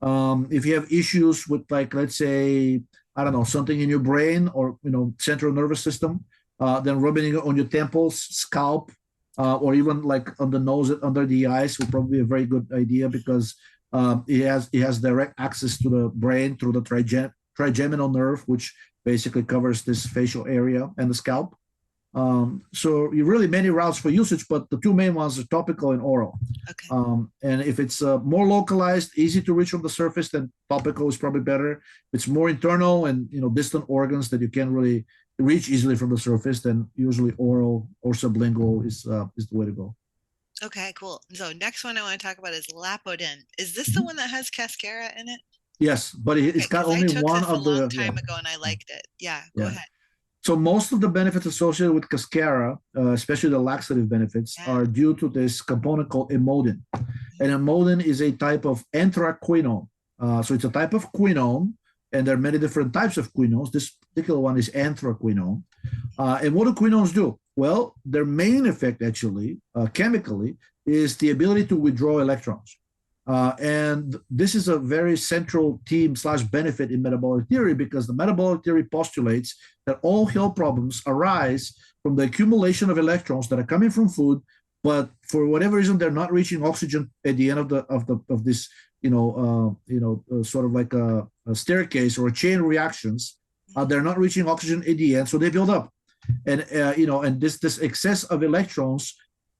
If you have issues with, like, let's say, I don't know, something in your brain or, central nervous system, then rubbing it on your temples, scalp, or even like on the nose, under the eyes, will probably be a very good idea, because it has direct access to the brain through the trigeminal nerve, which basically covers this facial area and the scalp. So you really many routes for usage, but the two main ones are topical and oral. Okay. And if it's more localized, easy to reach from the surface, then topical is probably better. If it's more internal and distant organs that you can't really reach easily from the surface, then usually oral or sublingual is the way to go. Okay, cool. So next one I want to talk about is Lapodin. Is this the one that has cascara in it? Yes, but it's got only one of the. I took this a long time ago and I liked it. Yeah, go ahead. So most of the benefits associated with cascara, especially the laxative benefits, are due to this component called emodin. And emodin is a type of anthraquinone. So it's a type of quinone, and there are many different types of quinones. This particular one is anthraquinone. And what do quinones do? Well, their main effect, actually, chemically, is the ability to withdraw electrons. And this is a very central theme/benefit in metabolic theory, because the metabolic theory postulates that all health problems arise from the accumulation of electrons that are coming from food, but for whatever reason they're not reaching oxygen at the end of this sort of like a staircase or a chain reactions. They're not reaching oxygen at the end, so they build up, and and this excess of electrons,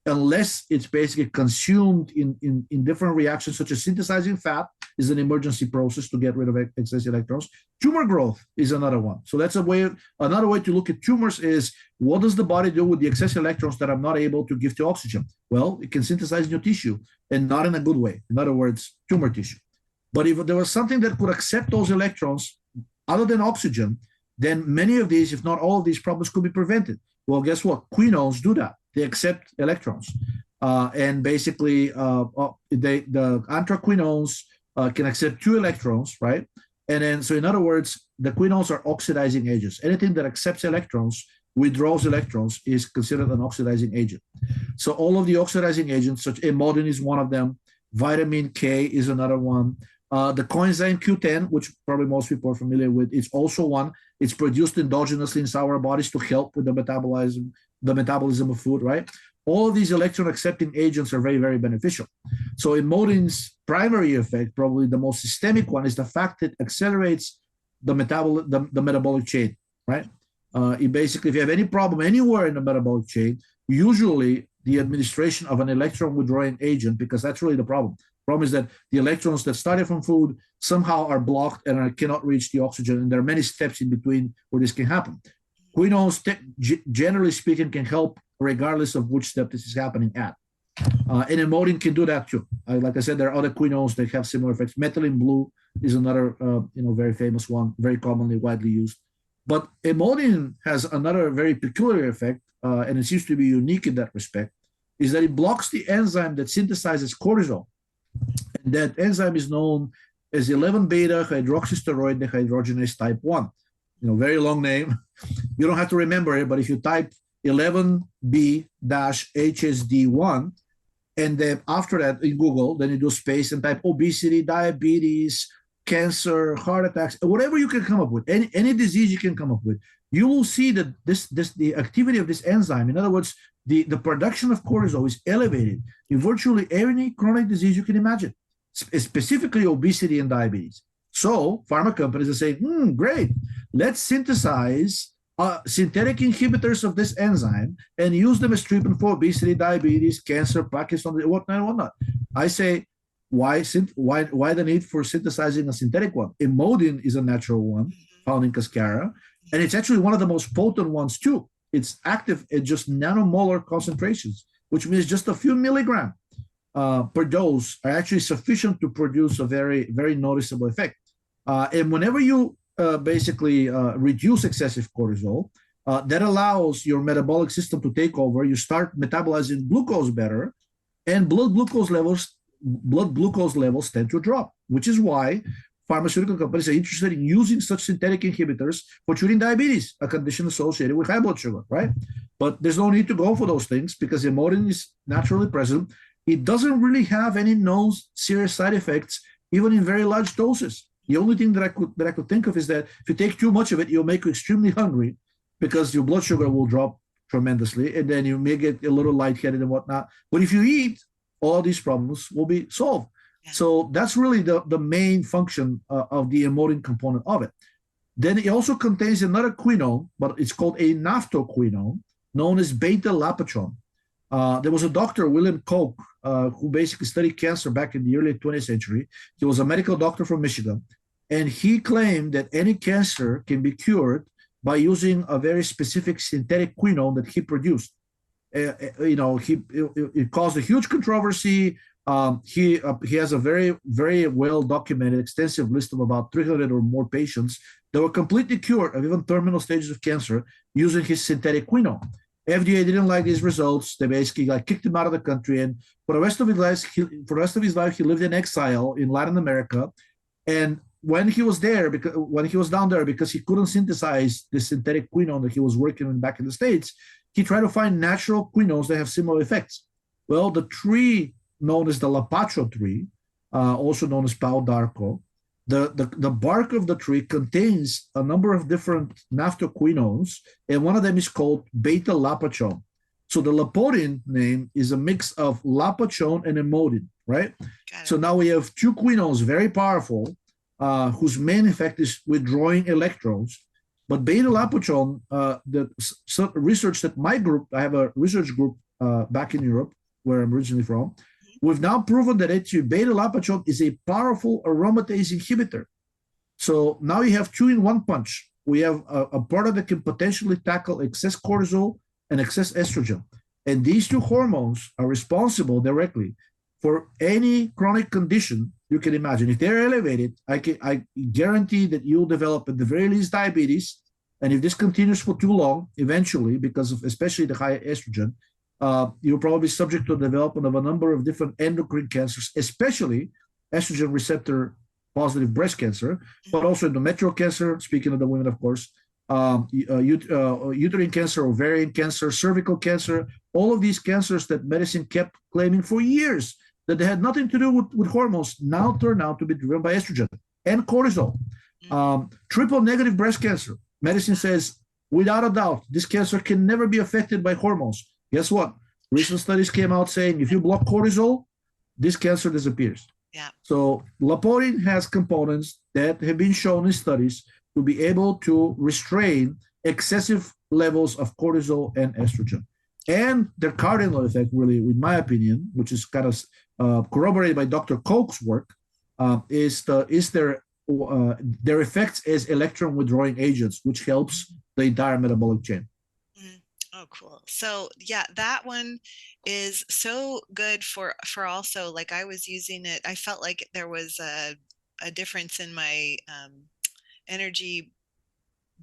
unless it's basically consumed in different reactions, such as synthesizing fat is an emergency process to get rid of excess electrons. Tumor growth is another one. So that's another way to look at tumors is, what does the body do with the excess electrons that I'm not able to give to oxygen? Well, it can synthesize new tissue, and not in a good way. In other words, tumor tissue. But if there was something that could accept those electrons other than oxygen, then many of these, if not all of these problems, could be prevented. Well, guess what? Quinones do that. They accept electrons, and basically, the anthraquinones can accept 2 electrons, right? And then, so in other words, the quinones are oxidizing agents. Anything that accepts electrons, withdraws electrons, is considered an oxidizing agent. So all of the oxidizing agents, such emodin is one of them. Vitamin K is another one. The coenzyme Q10, which probably most people are familiar with, is also one. It's produced endogenously inside our bodies to help with the metabolism of food, right? All of these electron-accepting agents are very, very beneficial. So emodin's primary effect, probably the most systemic one, is the fact that it accelerates the metabolic chain, right? It basically, if you have any problem anywhere in the metabolic chain, usually the administration of an electron-withdrawing agent, because that's really the problem. The problem is that the electrons that started from food somehow are blocked and cannot reach the oxygen, and there are many steps in between where this can happen. Quinones, generally speaking, can help regardless of which step this is happening at. And emodin can do that too. Like I said, there are other quinones that have similar effects. Methylene blue is another, very famous one, very commonly, widely used. But emodin has another very peculiar effect, and it seems to be unique in that respect, is that it blocks the enzyme that synthesizes cortisol. And that enzyme is known as 11-beta hydroxysteroid dehydrogenase type 1. Very long name. You don't have to remember it, but if you type 11B-HSD1, and then after that in Google, then you do space and type obesity, diabetes, cancer, heart attacks, whatever you can come up with, any disease you can come up with, you will see that the activity of this enzyme, in other words, the production of cortisol is elevated in virtually any chronic disease you can imagine, specifically obesity and diabetes. So pharma companies are saying, great, let's synthesize synthetic inhibitors of this enzyme and use them as treatment for obesity, diabetes, cancer, Parkinson's, whatnot. I say, why the need for synthesizing a synthetic one? Emodin is a natural one found in cascara, and it's actually one of the most potent ones too. It's active at just nanomolar concentrations, which means just a few milligrams per dose are actually sufficient to produce a very, very noticeable effect. And whenever you basically reduce excessive cortisol, That allows your metabolic system to take over. You start metabolizing glucose better, and blood glucose levels tend to drop, which is why pharmaceutical companies are interested in using such synthetic inhibitors for treating diabetes, a condition associated with high blood sugar, right? But there's no need to go for those things because emodin is naturally present. It doesn't really have any known serious side effects, even in very large doses. The only thing that I could think of is that if you take too much of it, you'll make you extremely hungry because your blood sugar will drop tremendously, and then you may get a little lightheaded and whatnot. But if you eat, all these problems will be solved. Yeah. So that's really the main function of the emodin component of it. Then it also contains another quinone, but it's called a naphthoquinone, known as beta-lapotron. There was a doctor, William Koch, who basically studied cancer back in the early 20th century. He was a medical doctor from Michigan, and he claimed that any cancer can be cured by using a very specific synthetic quinone that he produced. It caused a huge controversy. He has a very, very well documented, extensive list of about 300 or more patients that were completely cured of even terminal stages of cancer using his synthetic quinone. FDA didn't like these results. They basically kicked him out of the country, and for the rest of his life, he lived in exile in Latin America. And when he was down there, because he couldn't synthesize the synthetic quinone that he was working on back in the States, he tried to find natural quinones that have similar effects. Well, the tree known as the lapacho tree, also known as pau d'arco, the bark of the tree contains a number of different naphthoquinones, and one of them is called beta-lapotron. So the lapotine name is a mix of lapotron and emodin, right? So now we have two quinones, very powerful, whose main effect is withdrawing electrons. But beta-lapotron, the research that my group, I have a research group back in Europe, where I'm originally from, we've now proven that actually beta-lapotron is a powerful aromatase inhibitor. So now you have two in one punch. We have a product that can potentially tackle excess cortisol and excess estrogen. And these two hormones are responsible directly for any chronic condition you can imagine. If they're elevated, I guarantee that you'll develop at the very least diabetes. And if this continues for too long, eventually, because of especially the high estrogen, you're probably subject to the development of a number of different endocrine cancers, especially estrogen receptor positive breast cancer, but also endometrial cancer, speaking of the women, of course, uterine cancer, ovarian cancer, cervical cancer, all of these cancers that medicine kept claiming for years that they had nothing to do with hormones now turn out to be driven by estrogen and cortisol. Triple negative breast cancer. Medicine says, without a doubt, this cancer can never be affected by hormones. Guess what? Recent studies came out saying if you block cortisol, this cancer disappears. Yeah. So lapotine has components that have been shown in studies to be able to restrain excessive levels of cortisol and estrogen. And their cardinal effect, really, in my opinion, which is kind of corroborated by Dr. Koch's work, is their effects as electron withdrawing agents, which helps the entire metabolic chain. Oh, cool. So yeah, that one is so good for also, like I was using it. I felt like there was a difference in my energy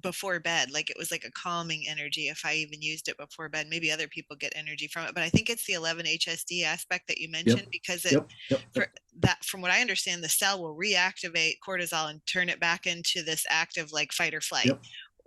before bed. Like it was like a calming energy if I even used it before bed. Maybe other people get energy from it, but I think it's the 11-HSD aspect that you mentioned, because that, from what I understand, the cell will reactivate cortisol and turn it back into this active like fight or flight.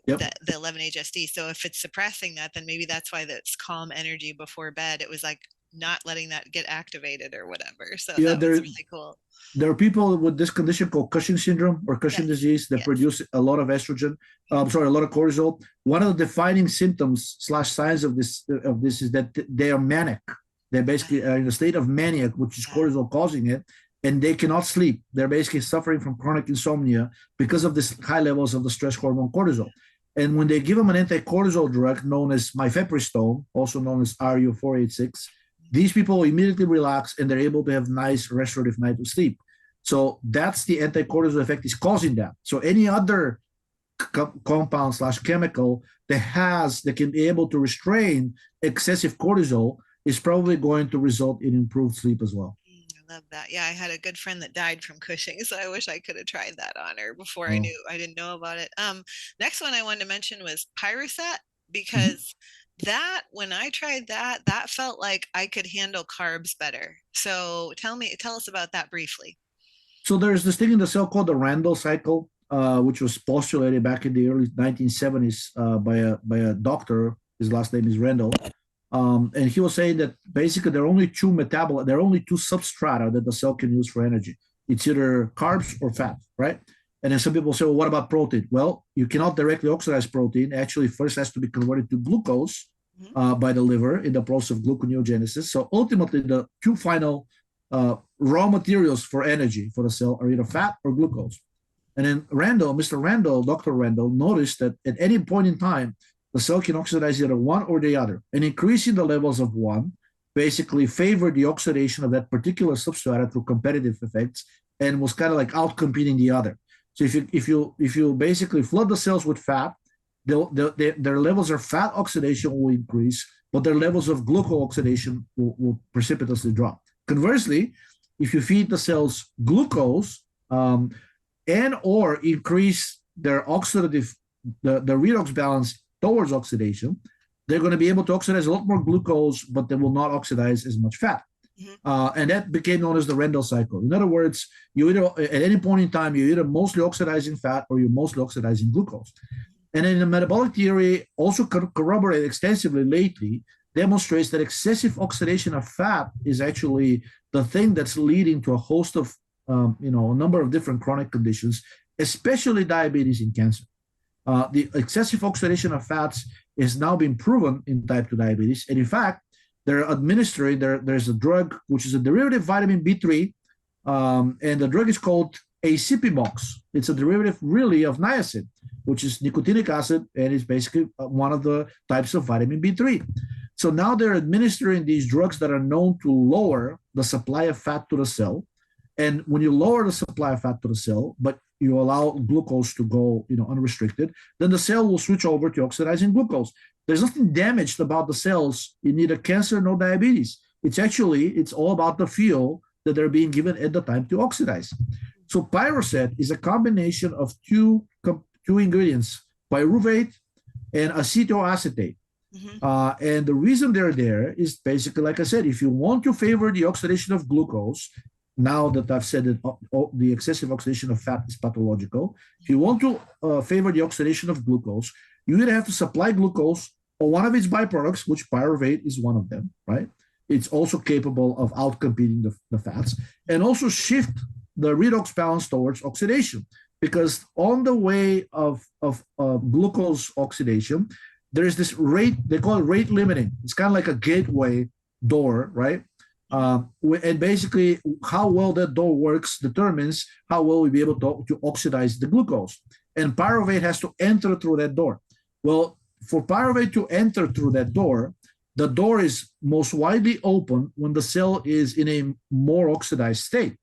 The 11-HSD. So if it's suppressing that, then maybe that's why that's calm energy before bed. It was like not letting that get activated or whatever. So that was really cool. There are people with this condition called Cushing syndrome or Cushing disease that produce a lot of estrogen. A lot of cortisol. One of the defining symptoms / signs of this is that they are manic. They basically are in a state of mania, which is cortisol causing it, and they cannot sleep. They're basically suffering from chronic insomnia because of this high levels of the stress hormone cortisol. And when they give them an anti-cortisol drug known as mifepristone, also known as RU486, these people immediately relax and they're able to have nice restorative night of sleep. So that's the anti-cortisol effect is causing that. So any other compound / chemical that can be able to restrain excessive cortisol is probably going to result in improved sleep as well. Love that. Yeah, I had a good friend that died from Cushing, so I wish I could have tried that on her before I didn't know about it. Next one I wanted to mention was Pyrosat. because that when I tried that, that felt like I could handle carbs better. So tell us about that briefly. So there's this thing in the cell called the Randall cycle, which was postulated back in the early 1970s by a doctor. His last name is Randall, and he was saying that basically there are only two substrata that the cell can use for energy. It's either carbs or fat, right? And then some people say, well, what about protein? Well, you cannot directly oxidize protein. Actually, first has to be converted to glucose by the liver in the process of gluconeogenesis. So ultimately, the two final raw materials for energy for the cell are either fat or glucose. And then Mr. Randall, Dr. Randall, noticed that at any point in time, the cell can oxidize either one or the other. And increasing the levels of one basically favored the oxidation of that particular substrate through competitive effects and was kind of like out-competing the other. So if you basically flood the cells with fat, their levels of fat oxidation will increase, but their levels of glucose oxidation will precipitously drop. Conversely, if you feed the cells glucose and or increase their oxidative, the redox balance towards oxidation, they're going to be able to oxidize a lot more glucose, but they will not oxidize as much fat. And that became known as the Randall cycle. In other words, you either at any point in time, you're either mostly oxidizing fat or you're mostly oxidizing glucose. And in the metabolic theory, also corroborated extensively lately, demonstrates that excessive oxidation of fat is actually the thing that's leading to a host of, a number of different chronic conditions, especially diabetes and cancer. The excessive oxidation of fats is now being proven in type 2 diabetes. And in fact, they're administering, there's a drug, which is a derivative vitamin B3, and the drug is called acipimox. It's a derivative really of niacin, which is nicotinic acid, and it's basically one of the types of vitamin B3. So now they're administering these drugs that are known to lower the supply of fat to the cell. And when you lower the supply of fat to the cell, but you allow glucose to go, unrestricted, then the cell will switch over to oxidizing glucose. There's nothing damaged about the cells in neither cancer nor diabetes. It's all about the fuel that they're being given at the time to oxidize. So Pyroset is a combination of two ingredients, pyruvate and acetoacetate. And the reason they're there is basically, like I said, if you want to favor the oxidation of glucose, now that I've said that the excessive oxidation of fat is pathological, if you want to favor the oxidation of glucose, you either have to supply glucose or one of its byproducts, which pyruvate is one of them, right? It's also capable of outcompeting the fats, and also shift the redox balance towards oxidation, because on the way of glucose oxidation, there's this rate, they call it rate limiting. It's kind of like a gateway door, right? And basically how well that door works determines how well we'll be able to oxidize the glucose. And pyruvate has to enter through that door. Well, for pyruvate to enter through that door, the door is most widely open when the cell is in a more oxidized state.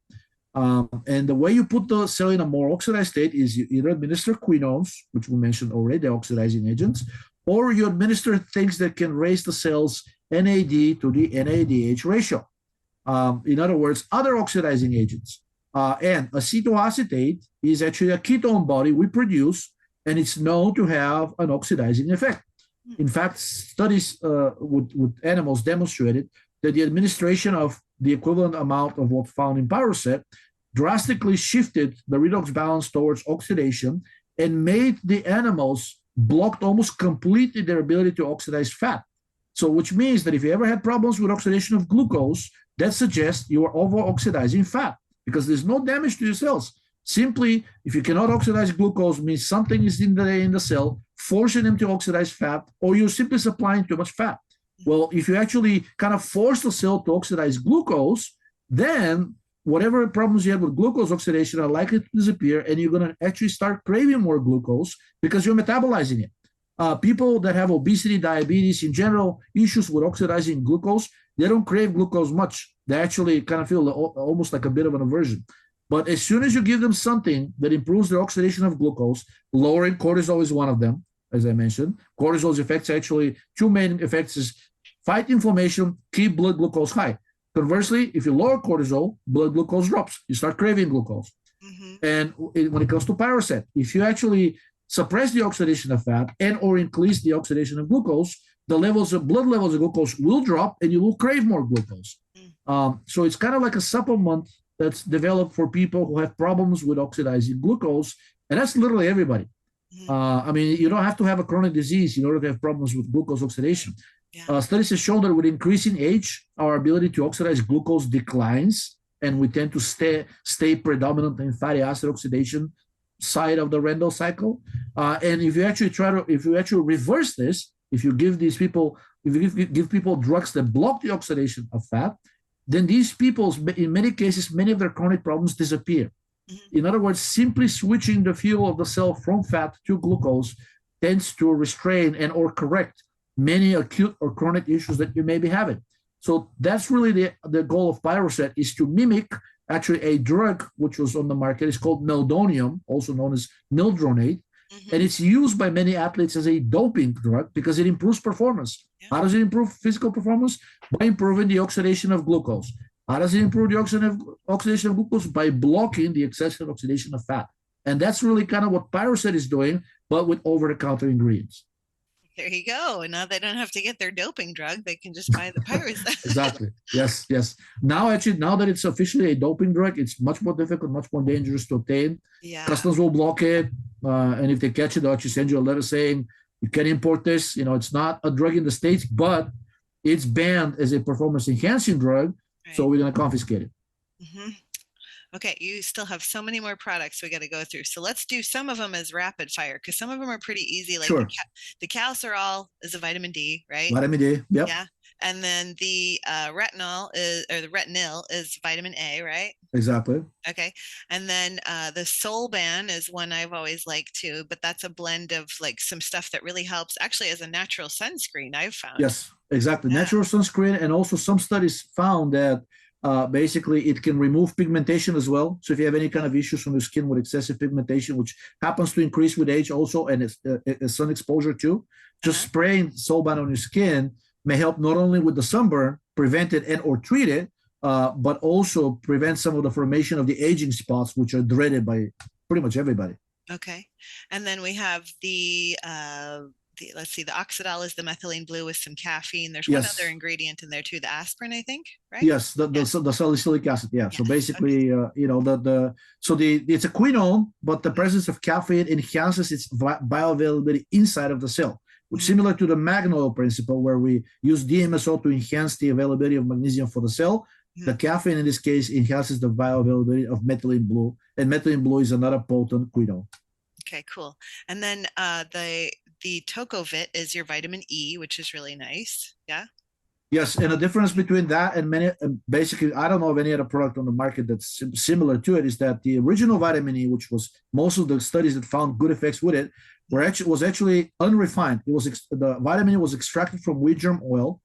And the way you put the cell in a more oxidized state is you either administer quinones, which we mentioned already, the oxidizing agents, or you administer things that can raise the cell's NAD to the NADH ratio. In other words, other oxidizing agents. And acetoacetate is actually a ketone body we produce, and it's known to have an oxidizing effect. In fact, studies with animals demonstrated that the administration of the equivalent amount of what's found in Pyroset drastically shifted the redox balance towards oxidation and made the animals blocked almost completely their ability to oxidize fat. So which means that if you ever had problems with oxidation of glucose, that suggests you are over-oxidizing fat, because there's no damage to your cells. Simply, if you cannot oxidize glucose, means something is in the cell, forcing them to oxidize fat, or you're simply supplying too much fat. Well, if you actually kind of force the cell to oxidize glucose, then whatever problems you have with glucose oxidation are likely to disappear, and you're going to actually start craving more glucose because you're metabolizing it. People that have obesity, diabetes, in general, issues with oxidizing glucose, they don't crave glucose much. They actually kind of feel almost like a bit of an aversion. But as soon as you give them something that improves their oxidation of glucose, lowering cortisol is one of them, as I mentioned. Cortisol's effects, actually, two main effects is fight inflammation, keep blood glucose high. Conversely, if you lower cortisol, blood glucose drops. You start craving glucose. And when it comes to Pyroset, if you actually suppress the oxidation of fat and or increase the oxidation of glucose, the blood levels of glucose will drop and you will crave more glucose. So it's kind of like a supplement that's developed for people who have problems with oxidizing glucose, and that's literally everybody. I mean, you don't have to have a chronic disease in order to have problems with glucose oxidation. Studies have shown that with increasing age, our ability to oxidize glucose declines, and we tend to stay predominant in fatty acid oxidation side of the Randall cycle. And if you actually reverse this, if you give people drugs that block the oxidation of fat, then these people, in many cases, many of their chronic problems disappear. In other words, simply switching the fuel of the cell from fat to glucose tends to restrain and or correct many acute or chronic issues that you may be having. So that's really the goal of Pyroset, is to mimic actually a drug which was on the market. It's called meldonium, also known as mildronate. And it's used by many athletes as a doping drug because it improves performance. How does it improve physical performance? By improving the oxidation of glucose. How does it improve the oxidation of glucose? By blocking the excessive oxidation of fat. And that's really kind of what Pyroset is doing, but with over-the-counter ingredients. There you go. And now they don't have to get their doping drug. They can just buy the Pyroset. Exactly. Yes. Now that it's officially a doping drug, it's much more difficult, much more dangerous to obtain. Customs will block it. And if they catch it, they'll actually send you a letter saying, you can import this. You know, it's not a drug in the States, but it's banned as a performance-enhancing drug. Right. So we're going to confiscate it. Okay, you still have so many more products we got to go through. So let's do some of them as rapid fire, because some of them are pretty easy. Like the calciferol is a vitamin D, right? Vitamin D, yep. Yeah. And then the retinol is vitamin A, right? Exactly. Okay. And then the Solban is one I've always liked too, but that's a blend of like some stuff that really helps actually as a natural sunscreen, I've found. Yes, exactly. Natural sunscreen. And also some studies found that basically it can remove pigmentation as well. So if you have any kind of issues on your skin with excessive pigmentation, which happens to increase with age also, and it's sun exposure too, just spraying Solban on your skin may help not only with the sunburn, prevent it and or treat it, but also prevent some of the formation of the aging spots, which are dreaded by pretty much everybody. Okay. And then we have the let's see, the Oxidol is the methylene blue with some caffeine. There's one other ingredient in there too, the aspirin, I think, right? Yes, the salicylic acid. Yeah. So basically, it's a quinone, but the presence of caffeine enhances its bioavailability inside of the cell, which is similar to the Magnoil principle, where we use DMSO to enhance the availability of magnesium for the cell. The caffeine in this case enhances the bioavailability of methylene blue, and methylene blue is another potent quinone. Okay, cool. And then the Tocovit is your vitamin E, which is really nice. Yeah. Yes, and the difference between that and basically, I don't know of any other product on the market that's similar to it, is that the original vitamin E, which was most of the studies that found good effects with it, was actually unrefined. The vitamin E was extracted from wheat germ oil,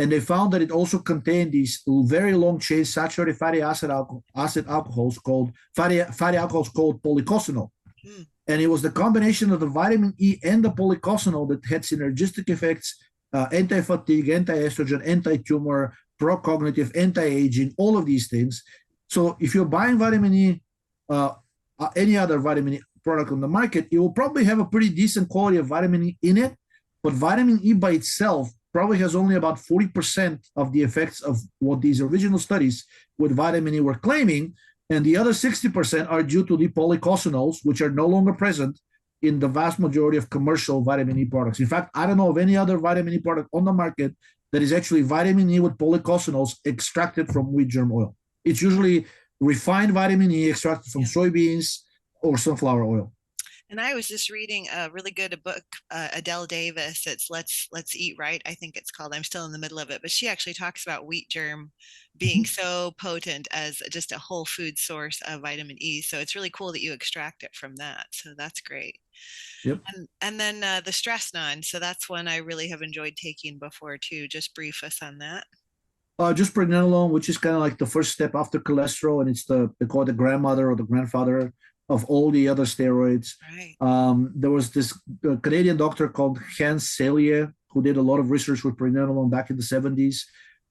and they found that it also contained these very long chain saturated fatty alcohols called polycosanol. And it was the combination of the vitamin E and the polycosanol that had synergistic effects, anti-fatigue, anti-estrogen, anti-tumor, pro-cognitive, anti-aging, all of these things. So if you're buying vitamin E, any other vitamin E product on the market, it will probably have a pretty decent quality of vitamin E in it, but vitamin E by itself probably has only about 40% of the effects of what these original studies with vitamin E were claiming. And the other 60% are due to the polycosanols, which are no longer present in the vast majority of commercial vitamin E products. In fact, I don't know of any other vitamin E product on the market that is actually vitamin E with polycosanols extracted from wheat germ oil. It's usually refined vitamin E extracted from soybeans or sunflower oil. And I was just reading a really good book, Adele Davis. It's Let's Eat Right, I think it's called. I'm still in the middle of it, but she actually talks about wheat germ being so potent as just a whole food source of vitamin E. So it's really cool that you extract it from that. So that's great. Yep. And then the Stressnon. So that's one I really have enjoyed taking before too. Just brief us on that. Just pregnenolone, which is kind of like the first step after cholesterol, and they call it the grandmother or the grandfather of all the other steroids. Right. There was this Canadian doctor called Hans Selye who did a lot of research with pregnenolone back in the 70s.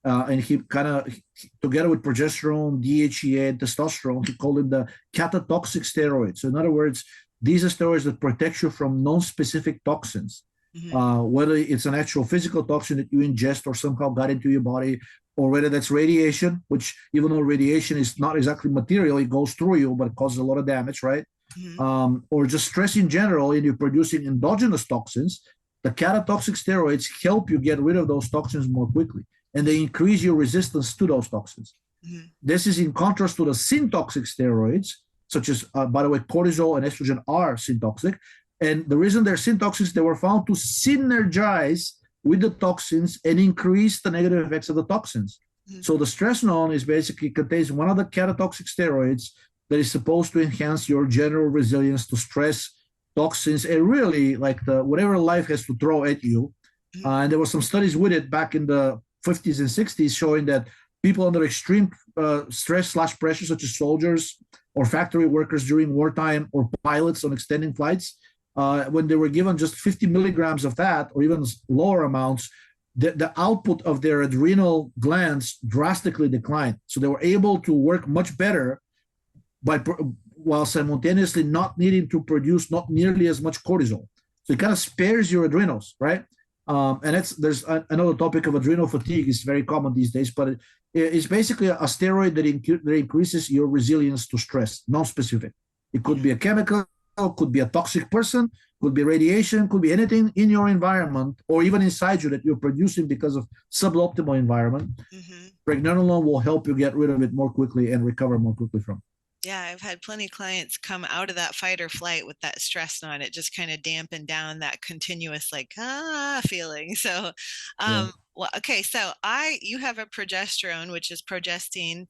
And he together with progesterone, DHEA, and testosterone, he called it the catatoxic steroid. So in other words, these are steroids that protect you from non-specific toxins, whether it's an actual physical toxin that you ingest or somehow got into your body, or whether that's radiation, which even though radiation is not exactly material, it goes through you, but it causes a lot of damage, right? Or just stress in general, and you're producing endogenous toxins. The catatoxic steroids help you get rid of those toxins more quickly, and they increase your resistance to those toxins. This is in contrast to the syntoxic steroids, such as, by the way, cortisol and estrogen are syntoxic. And the reason they're syntoxic, they were found to synergize with the toxins and increase the negative effects of the toxins. So the stresnone is basically contains one of the catatoxic steroids that is supposed to enhance your general resilience to stress, toxins, and really like whatever life has to throw at you. And there were some studies with it back in the 50s and 60s showing that people under extreme stress/pressure, such as soldiers or factory workers during wartime, or pilots on extending flights, when they were given just 50 milligrams of that, or even lower amounts, the output of their adrenal glands drastically declined. So they were able to work much better while simultaneously not needing to produce not nearly as much cortisol. So it kind of spares your adrenals, right? And there's another topic of adrenal fatigue is very common these days, but it's basically a steroid that increases your resilience to stress, non-specific. It could be a chemical, could be a toxic person, could be radiation, could be anything in your environment or even inside you that you're producing because of suboptimal environment. Pregnenolone will help you get rid of it more quickly and recover more quickly from it. Yeah, I've had plenty of clients come out of that fight or flight with that stress on it, just kind of dampen down that continuous like feeling. So well, okay, so you have a progesterone, which is progestine.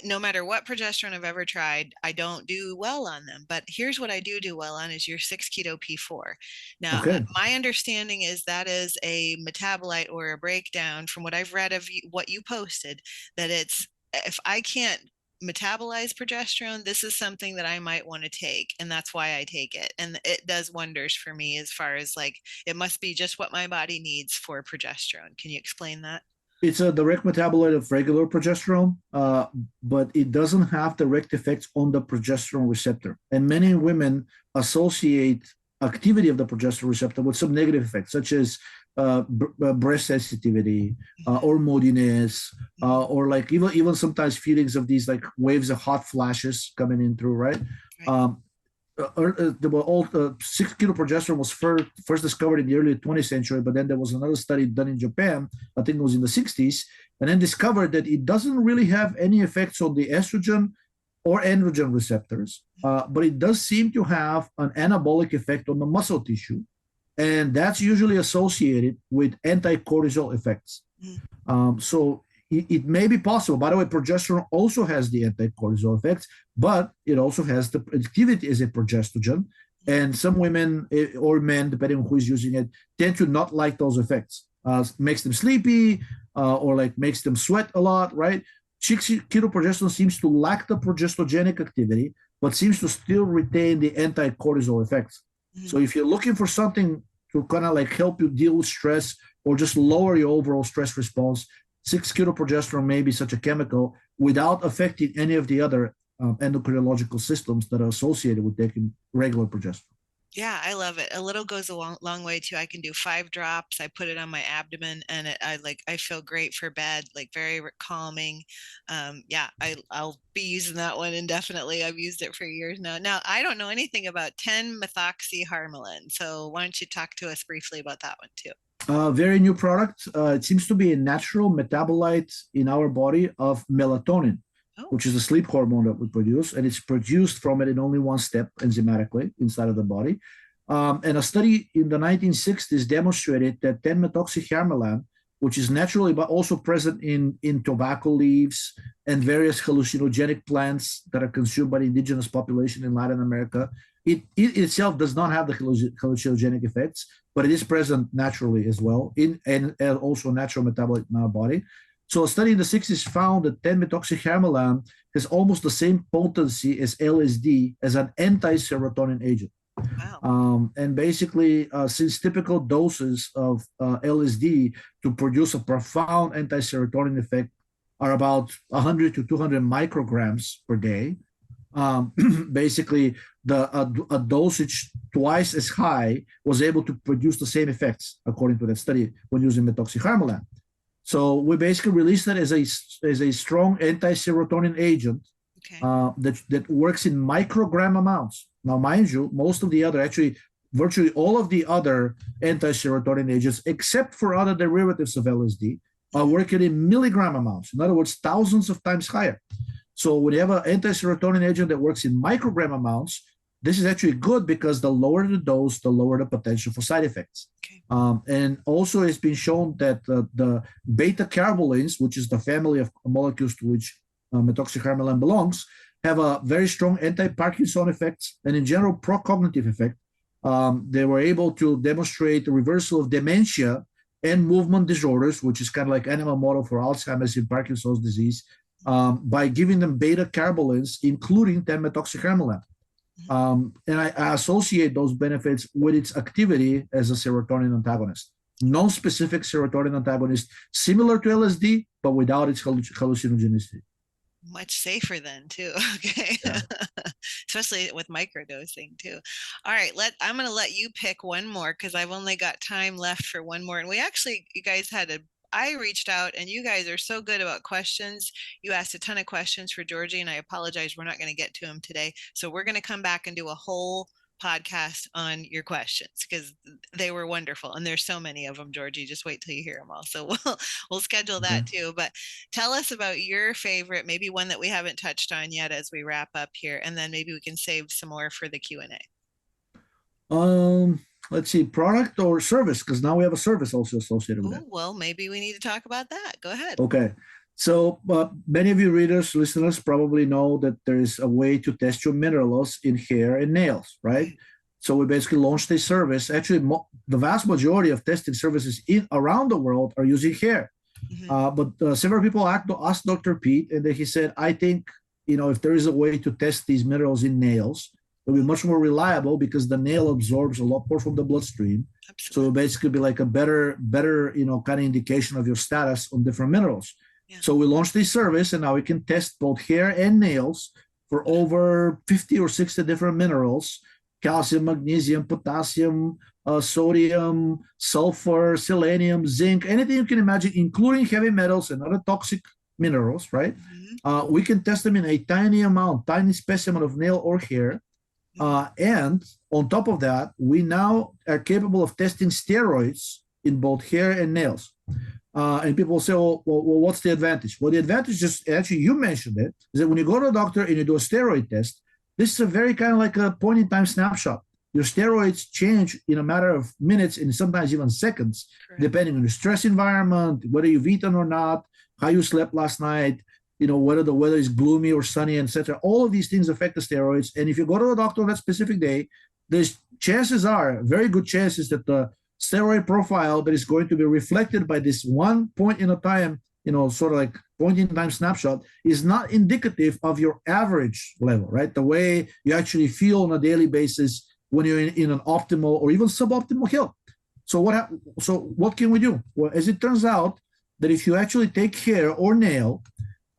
No matter what progesterone I've ever tried, I don't do well on them. But here's what I do well on is your 6-keto P4. Now, my understanding is that is a metabolite or a breakdown from what I've read of what you posted, that it's, if I can't metabolize progesterone, this is something that I might want to take, and that's why I take it, and it does wonders for me as far as like it must be just what my body needs for progesterone. Can you explain that? It's a direct metabolite of regular progesterone, but it doesn't have direct effects on the progesterone receptor, and many women associate activity of the progesterone receptor with some negative effects, such as breast sensitivity, or moodiness, or like even sometimes feelings of these like waves of hot flashes coming in through, right? The old 6-keto progesterone was first discovered in the early 20th century, but then there was another study done in Japan, I think it was in the 60s, and then discovered that it doesn't really have any effects on the estrogen or androgen receptors, but it does seem to have an anabolic effect on the muscle tissue. And that's usually associated with anti-cortisol effects. So it may be possible. By the way, progesterone also has the anti-cortisol effects, but it also has the activity as a progestogen. And some women or men, depending on who is using it, tend to not like those effects. Makes them sleepy, or like makes them sweat a lot, right? 6-keto progesterone seems to lack the progestogenic activity, but seems to still retain the anti-cortisol effects. So if you're looking for something to kind of like help you deal with stress or just lower your overall stress response, 6-keto progesterone may be such a chemical without affecting any of the other endocrinological systems that are associated with taking regular progesterone. Yeah, I love it. A little goes a long way too. I can do 5 drops. I put it on my abdomen, and I feel great for bed, like very calming. Yeah, I'll be using that one indefinitely. I've used it for years now. Now, I don't know anything about 10-methoxyharmone. So why don't you talk to us briefly about that one too? Very new product. It seems to be a natural metabolite in our body of melatonin, which is the sleep hormone that we produce, and it's produced from it in only one step enzymatically inside of the body. And a study in the 1960s demonstrated that 10-methoxyharmone, which is naturally but also present in tobacco leaves and various hallucinogenic plants that are consumed by the indigenous population in Latin America, it itself does not have the hallucinogenic effects, but it is present naturally as well, and also a natural metabolite in our body. So a study in the 60s found that 10-methoxyharmone has almost the same potency as LSD as an anti-serotonin agent. Wow. And basically, since typical doses of LSD to produce a profound anti-serotonin effect are about 100 to 200 micrograms per day, Basically, a dosage twice as high was able to produce the same effects, according to that study, when using methoxyharmalan. So we basically released that as a strong anti-serotonin agent that works in microgram amounts. Now, mind you, most of the other, actually, virtually all of the other anti-serotonin agents, except for other derivatives of LSD, are working in milligram amounts. In other words, thousands of times higher. So when you have an anti-serotonin agent that works in microgram amounts, this is actually good because the lower the dose, the lower the potential for side effects. And also it's been shown that the beta carbolines, which is the family of molecules to which methoxyharmalan belongs, have a very strong anti-Parkinson effects and in general pro-cognitive effect. They were able to demonstrate the reversal of dementia and movement disorders, which is kind of like animal model for Alzheimer's and Parkinson's disease, by giving them beta carbolines, including 10-methoxyharmalan. And I associate those benefits with its activity as a serotonin antagonist. Non-specific serotonin antagonist, similar to LSD, but without its hallucinogenicity. Much safer then too. Okay. Yeah. Especially with microdosing too. All right, I'm going to let you pick one more because I've only got time left for one more. And we actually, you guys I reached out and you guys are so good about questions. You asked a ton of questions for Georgi, and I apologize, we're not going to get to them today. So we're going to come back and do a whole podcast on your questions because they were wonderful, and there's so many of them, Georgi. Just wait till you hear them all. So we'll schedule that too. But tell us about your favorite, maybe one that we haven't touched on yet as we wrap up here, and then maybe we can save some more for the Q&A. Let's see, product or service, because now we have a service also associated with that. Well, maybe we need to talk about that. Go ahead. Okay. So many of you readers, listeners probably know that there is a way to test your minerals in hair and nails, right? So we basically launched a service. Actually, the vast majority of testing services around the world are using hair. But several people asked Dr. Pete, and then he said, I think, if there is a way to test these minerals in nails, it'll be much more reliable because the nail absorbs a lot more from the bloodstream. Absolutely. So it'll basically be like a better, kind of indication of your status on different minerals. Yeah. So we launched this service, and now we can test both hair and nails for over 50 or 60 different minerals: calcium, magnesium, potassium, sodium, sulfur, selenium, zinc, anything you can imagine, including heavy metals and other toxic minerals, right? We can test them in a tiny specimen of nail or hair. And on top of that, we now are capable of testing steroids in both hair and nails. And people will say, well, what's the advantage? Well, the advantage is actually, you mentioned it, is that when you go to a doctor and you do a steroid test, this is a very kind of like a point-in-time snapshot. Your steroids change in a matter of minutes and sometimes even seconds, depending on your stress environment, whether you've eaten or not, how you slept last night, whether the weather is gloomy or sunny, etc. All of these things affect the steroids. And if you go to a doctor on that specific day, there's very good chances that the steroid profile that is going to be reflected by this one point in a time, sort of like point in time snapshot, is not indicative of your average level, right? The way you actually feel on a daily basis when you're in an optimal or even suboptimal health. So what can we do? Well, as it turns out, that if you actually take hair or nail,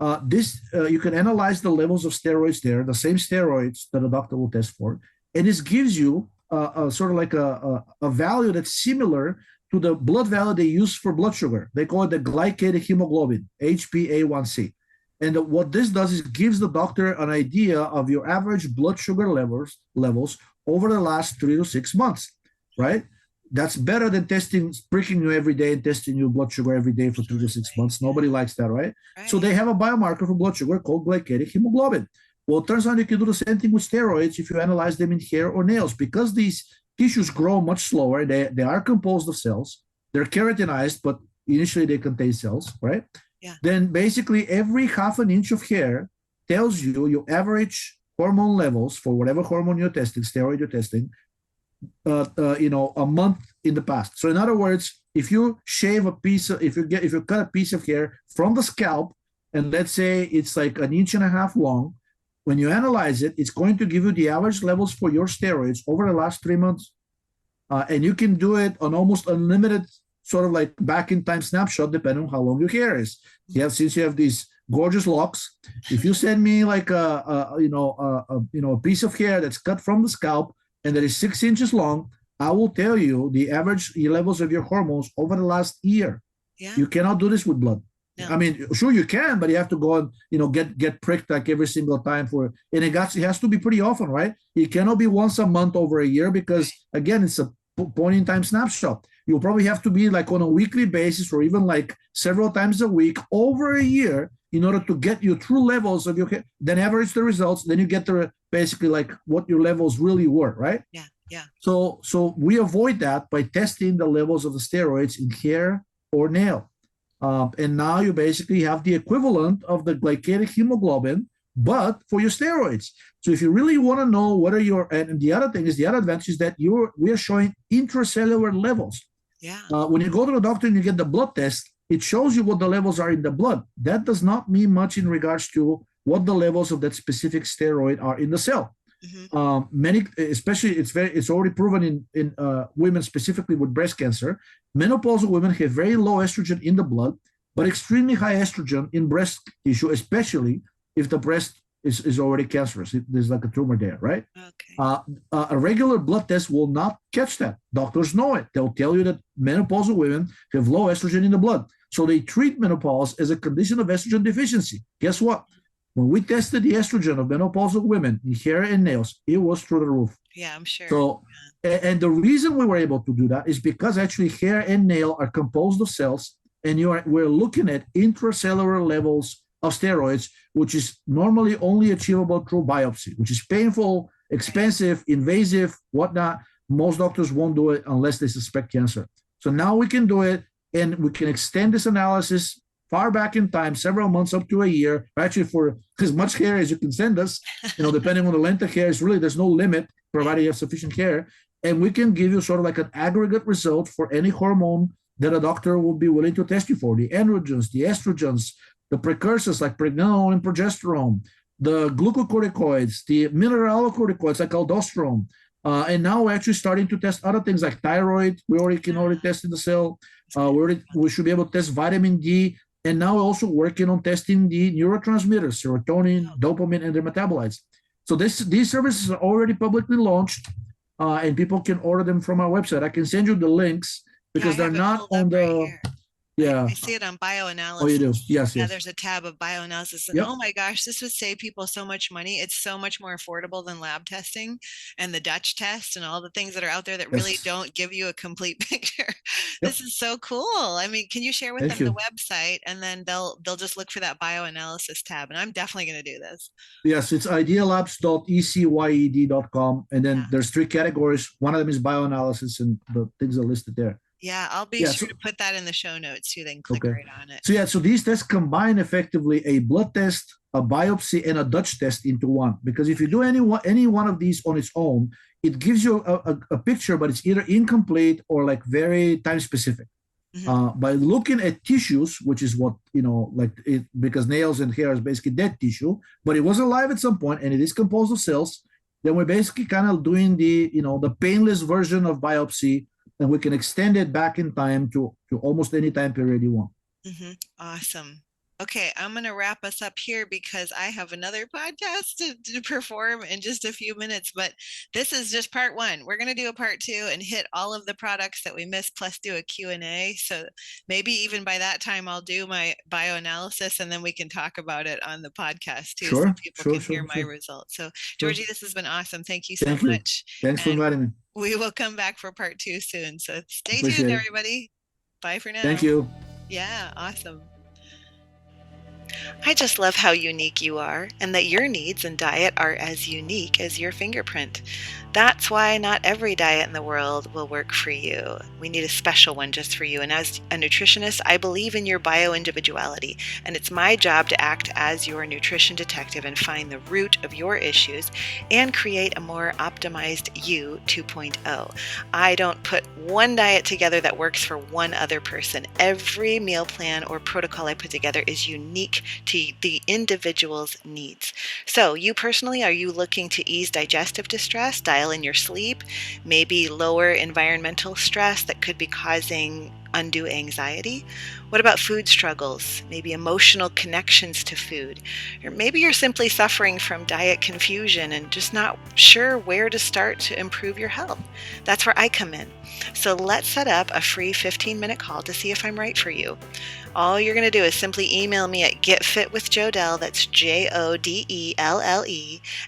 you can analyze the levels of steroids there, the same steroids that a doctor will test for, and this gives you sort of like a value that's similar to the blood value they use for blood sugar. They call it the glycated hemoglobin, HbA1c. And what this does is gives the doctor an idea of your average blood sugar levels over the last 3 to 6 months, right? That's better than pricking you every day and testing your blood sugar every day for 3 to 6 months. Nobody likes that, right? So they have a biomarker for blood sugar called glycated hemoglobin. Well, it turns out you can do the same thing with steroids if you analyze them in hair or nails, because these tissues grow much slower. They are composed of cells. They're keratinized, but initially they contain cells, right? Yeah. Then basically every half an inch of hair tells you your average hormone levels for whatever hormone you're testing, steroid you're testing, a month in the past. So in other words, if you if you cut a piece of hair from the scalp, and let's say it's like 1.5 inches long, when you analyze it, it's going to give you the average levels for your steroids over the last 3 months. And you can do it on almost unlimited sort of like back in time snapshot, depending on how long your hair is. Since you have these gorgeous locks. If you send me like a piece of hair that's cut from the scalp and that is 6 inches long, I will tell you the average levels of your hormones over the last year. Yeah. You cannot do this with blood. No. I mean, sure you can, but you have to go and get pricked like every single time and it has to be pretty often, right? It cannot be once a month over a year because again, it's a point in time snapshot. You'll probably have to be like on a weekly basis or even like several times a week over a year in order to get your true levels of your hair. Then average the results. Then you get the basically like what your levels really were, right? Yeah, yeah. So we avoid that by testing the levels of the steroids in hair or nail. And now you basically have the equivalent of the glycated hemoglobin, but for your steroids. So if you really want to know whether and the other thing is the other advantage is that we are showing intracellular levels. Yeah. When you go to the doctor and you get the blood test, it shows you what the levels are in the blood. That does not mean much in regards to what the levels of that specific steroid are in the cell. Many, especially it's already proven in women specifically with breast cancer. Menopausal women have very low estrogen in the blood, but extremely high estrogen in breast tissue, especially if the breast is already cancerous. There's like a tumor there, right? Okay. A regular blood test will not catch that. Doctors know it. They'll tell you that menopausal women have low estrogen in the blood. So they treat menopause as a condition of estrogen deficiency. Guess what? When we tested the estrogen of menopausal women in hair and nails, it was through the roof. Yeah, I'm sure. So, and the reason we were able to do that is because actually hair and nail are composed of cells, and we're looking at intracellular levels of steroids, which is normally only achievable through biopsy, which is painful, expensive, invasive, whatnot. Most doctors won't do it unless they suspect cancer. So now we can do it, and we can extend this analysis far back in time, several months up to a year, actually for as much hair as you can send us, depending on the length of hair, there's no limit, provided you have sufficient hair. And we can give you sort of like an aggregate result for any hormone that a doctor will be willing to test you for. The androgens, the estrogens, the precursors like pregnenolone and progesterone, the glucocorticoids, the mineralocorticoids like aldosterone. And now we're actually starting to test other things like thyroid. We can already test in the cell. We should be able to test vitamin D. And now we're also working on testing the neurotransmitters, serotonin, dopamine, and their metabolites. So these services are already publicly launched, and people can order them from our website. I can send you the links because they're not on the... I see it on bioanalysis. Oh, you do? Yes, yeah, there's a tab of bioanalysis. And oh my gosh, this would save people so much money. It's so much more affordable than lab testing and the Dutch test and all the things that are out there that really don't give you a complete picture. This is so cool. I mean, can you share with them the website, and then they'll just look for that bioanalysis tab, and I'm definitely going to do this. Yes, it's idealabs.ecyed.com, and then there's 3 categories. One of them is bioanalysis, and the things are listed there. Yeah, I'll be sure to put that in the show notes too. Then click right on it. So these tests combine effectively a blood test, a biopsy, and a Dutch test into one. Because if you do any one of these on its own, it gives you a picture, but it's either incomplete or like very time specific. By looking at tissues, which is what because nails and hair is basically dead tissue, but it was alive at some point and it is composed of cells. Then we're basically kind of doing the painless version of biopsy. And we can extend it back in time to almost any time period you want. Awesome. Okay, I'm going to wrap us up here because I have another podcast to perform in just a few minutes, but this is just part 1. We're going to do a part 2 and hit all of the products that we missed, plus do a Q&A. So maybe even by that time, I'll do my bioanalysis and then we can talk about it on the podcast too, so people can hear my results. So Georgi, this has been awesome. Thank you so much. Thanks for inviting me. We will come back for part 2 soon. So stay tuned, everybody. Bye for now. Thank you. Yeah, awesome. I just love how unique you are, and that your needs and diet are as unique as your fingerprint. That's why not every diet in the world will work for you. We need a special one just for you. And as a nutritionist, I believe in your bio-individuality, and it's my job to act as your nutrition detective and find the root of your issues and create a more optimized you 2.0. I don't put one diet together that works for one other person. Every meal plan or protocol I put together is unique to the individual's needs. So you personally, are you looking to ease digestive distress, dial in your sleep, maybe lower environmental stress that could be causing undue anxiety? What about food struggles, maybe emotional connections to food? Or maybe you're simply suffering from diet confusion and just not sure where to start to improve your health. That's where I come in. So let's set up a free 15-minute call to see if I'm right for you. All you're going to do is simply email me at getfitwithjodelle, that's JODELLE,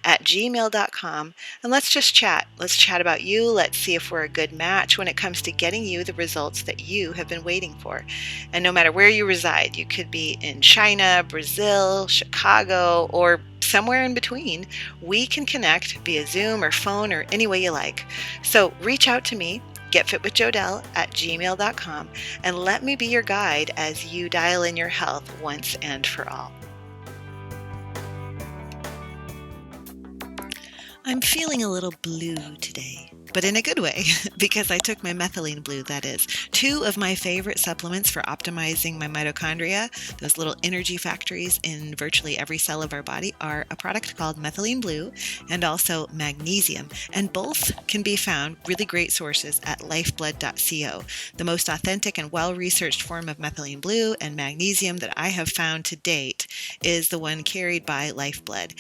@gmail.com, and let's just chat. Let's chat about you. Let's see if we're a good match when it comes to getting you the results that you have been waiting for. And no matter where you reside, you could be in China, Brazil, Chicago, or somewhere in between, we can connect via Zoom or phone or any way you like. So reach out to me, getfitwithjodelle @gmail.com, and let me be your guide as you dial in your health once and for all. I'm feeling a little blue today, but in a good way, because I took my methylene blue, that is. 2 of my favorite supplements for optimizing my mitochondria, those little energy factories in virtually every cell of our body, are a product called methylene blue and also magnesium. And both can be found, really great sources, at lifeblood.co. The most authentic and well-researched form of methylene blue and magnesium that I have found to date is the one carried by Lifeblood.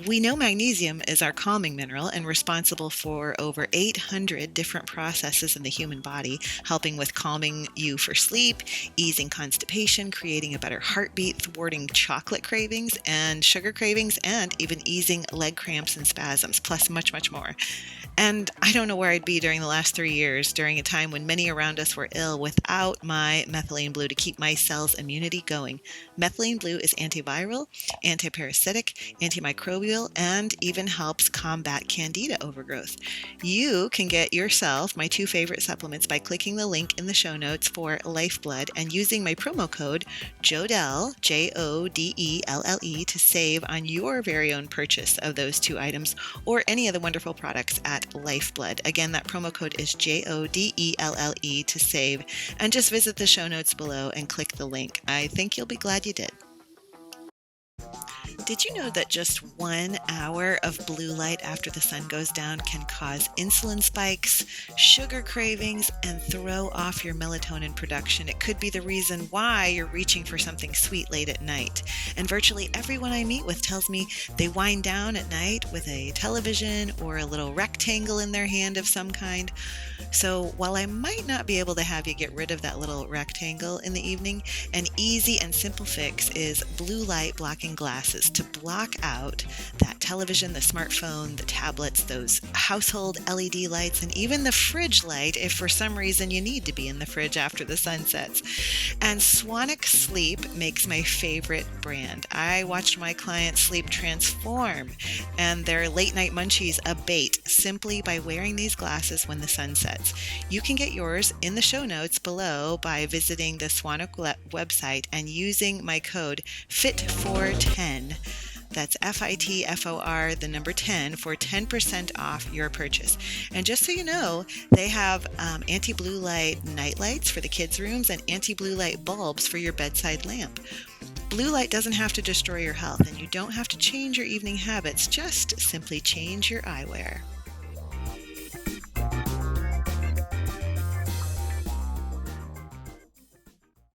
We know magnesium is our calming mineral and responsible for over 800 different processes in the human body, helping with calming you for sleep, easing constipation, creating a better heartbeat, thwarting chocolate cravings and sugar cravings, and even easing leg cramps and spasms, plus much, much more. And I don't know where I'd be during the last 3 years, during a time when many around us were ill, without my methylene blue to keep my cells' immunity going. Methylene blue is antiviral, antiparasitic, antimicrobial, and even helps combat candida overgrowth. You can get yourself my 2 favorite supplements by clicking the link in the show notes for Lifeblood and using my promo code JODELLE, JODELLE, to save on your very own purchase of those 2 items or any of the wonderful products at Lifeblood. Again, that promo code is JODELLE to save, and just visit the show notes below and click the link. I think you'll be glad you did. Did you know that just 1 hour of blue light after the sun goes down can cause insulin spikes, sugar cravings, and throw off your melatonin production? It could be the reason why you're reaching for something sweet late at night. And virtually everyone I meet with tells me they wind down at night with a television or a little rectangle in their hand of some kind. So while I might not be able to have you get rid of that little rectangle in the evening, an easy and simple fix is blue light blocking glasses to block out that television, the smartphone, the tablets, those household LED lights, and even the fridge light if for some reason you need to be in the fridge after the sun sets. And Swanwick Sleep makes my favorite brand. I watched my clients' sleep transform and their late night munchies abate simply by wearing these glasses when the sun sets. You can get yours in the show notes below by visiting the Swanwick website and using my code FIT410. That's FITFOR, the number 10, for 10% off your purchase. And just so you know, they have anti-blue light night lights for the kids' rooms and anti-blue light bulbs for your bedside lamp. Blue light doesn't have to destroy your health, and you don't have to change your evening habits, just simply change your eyewear.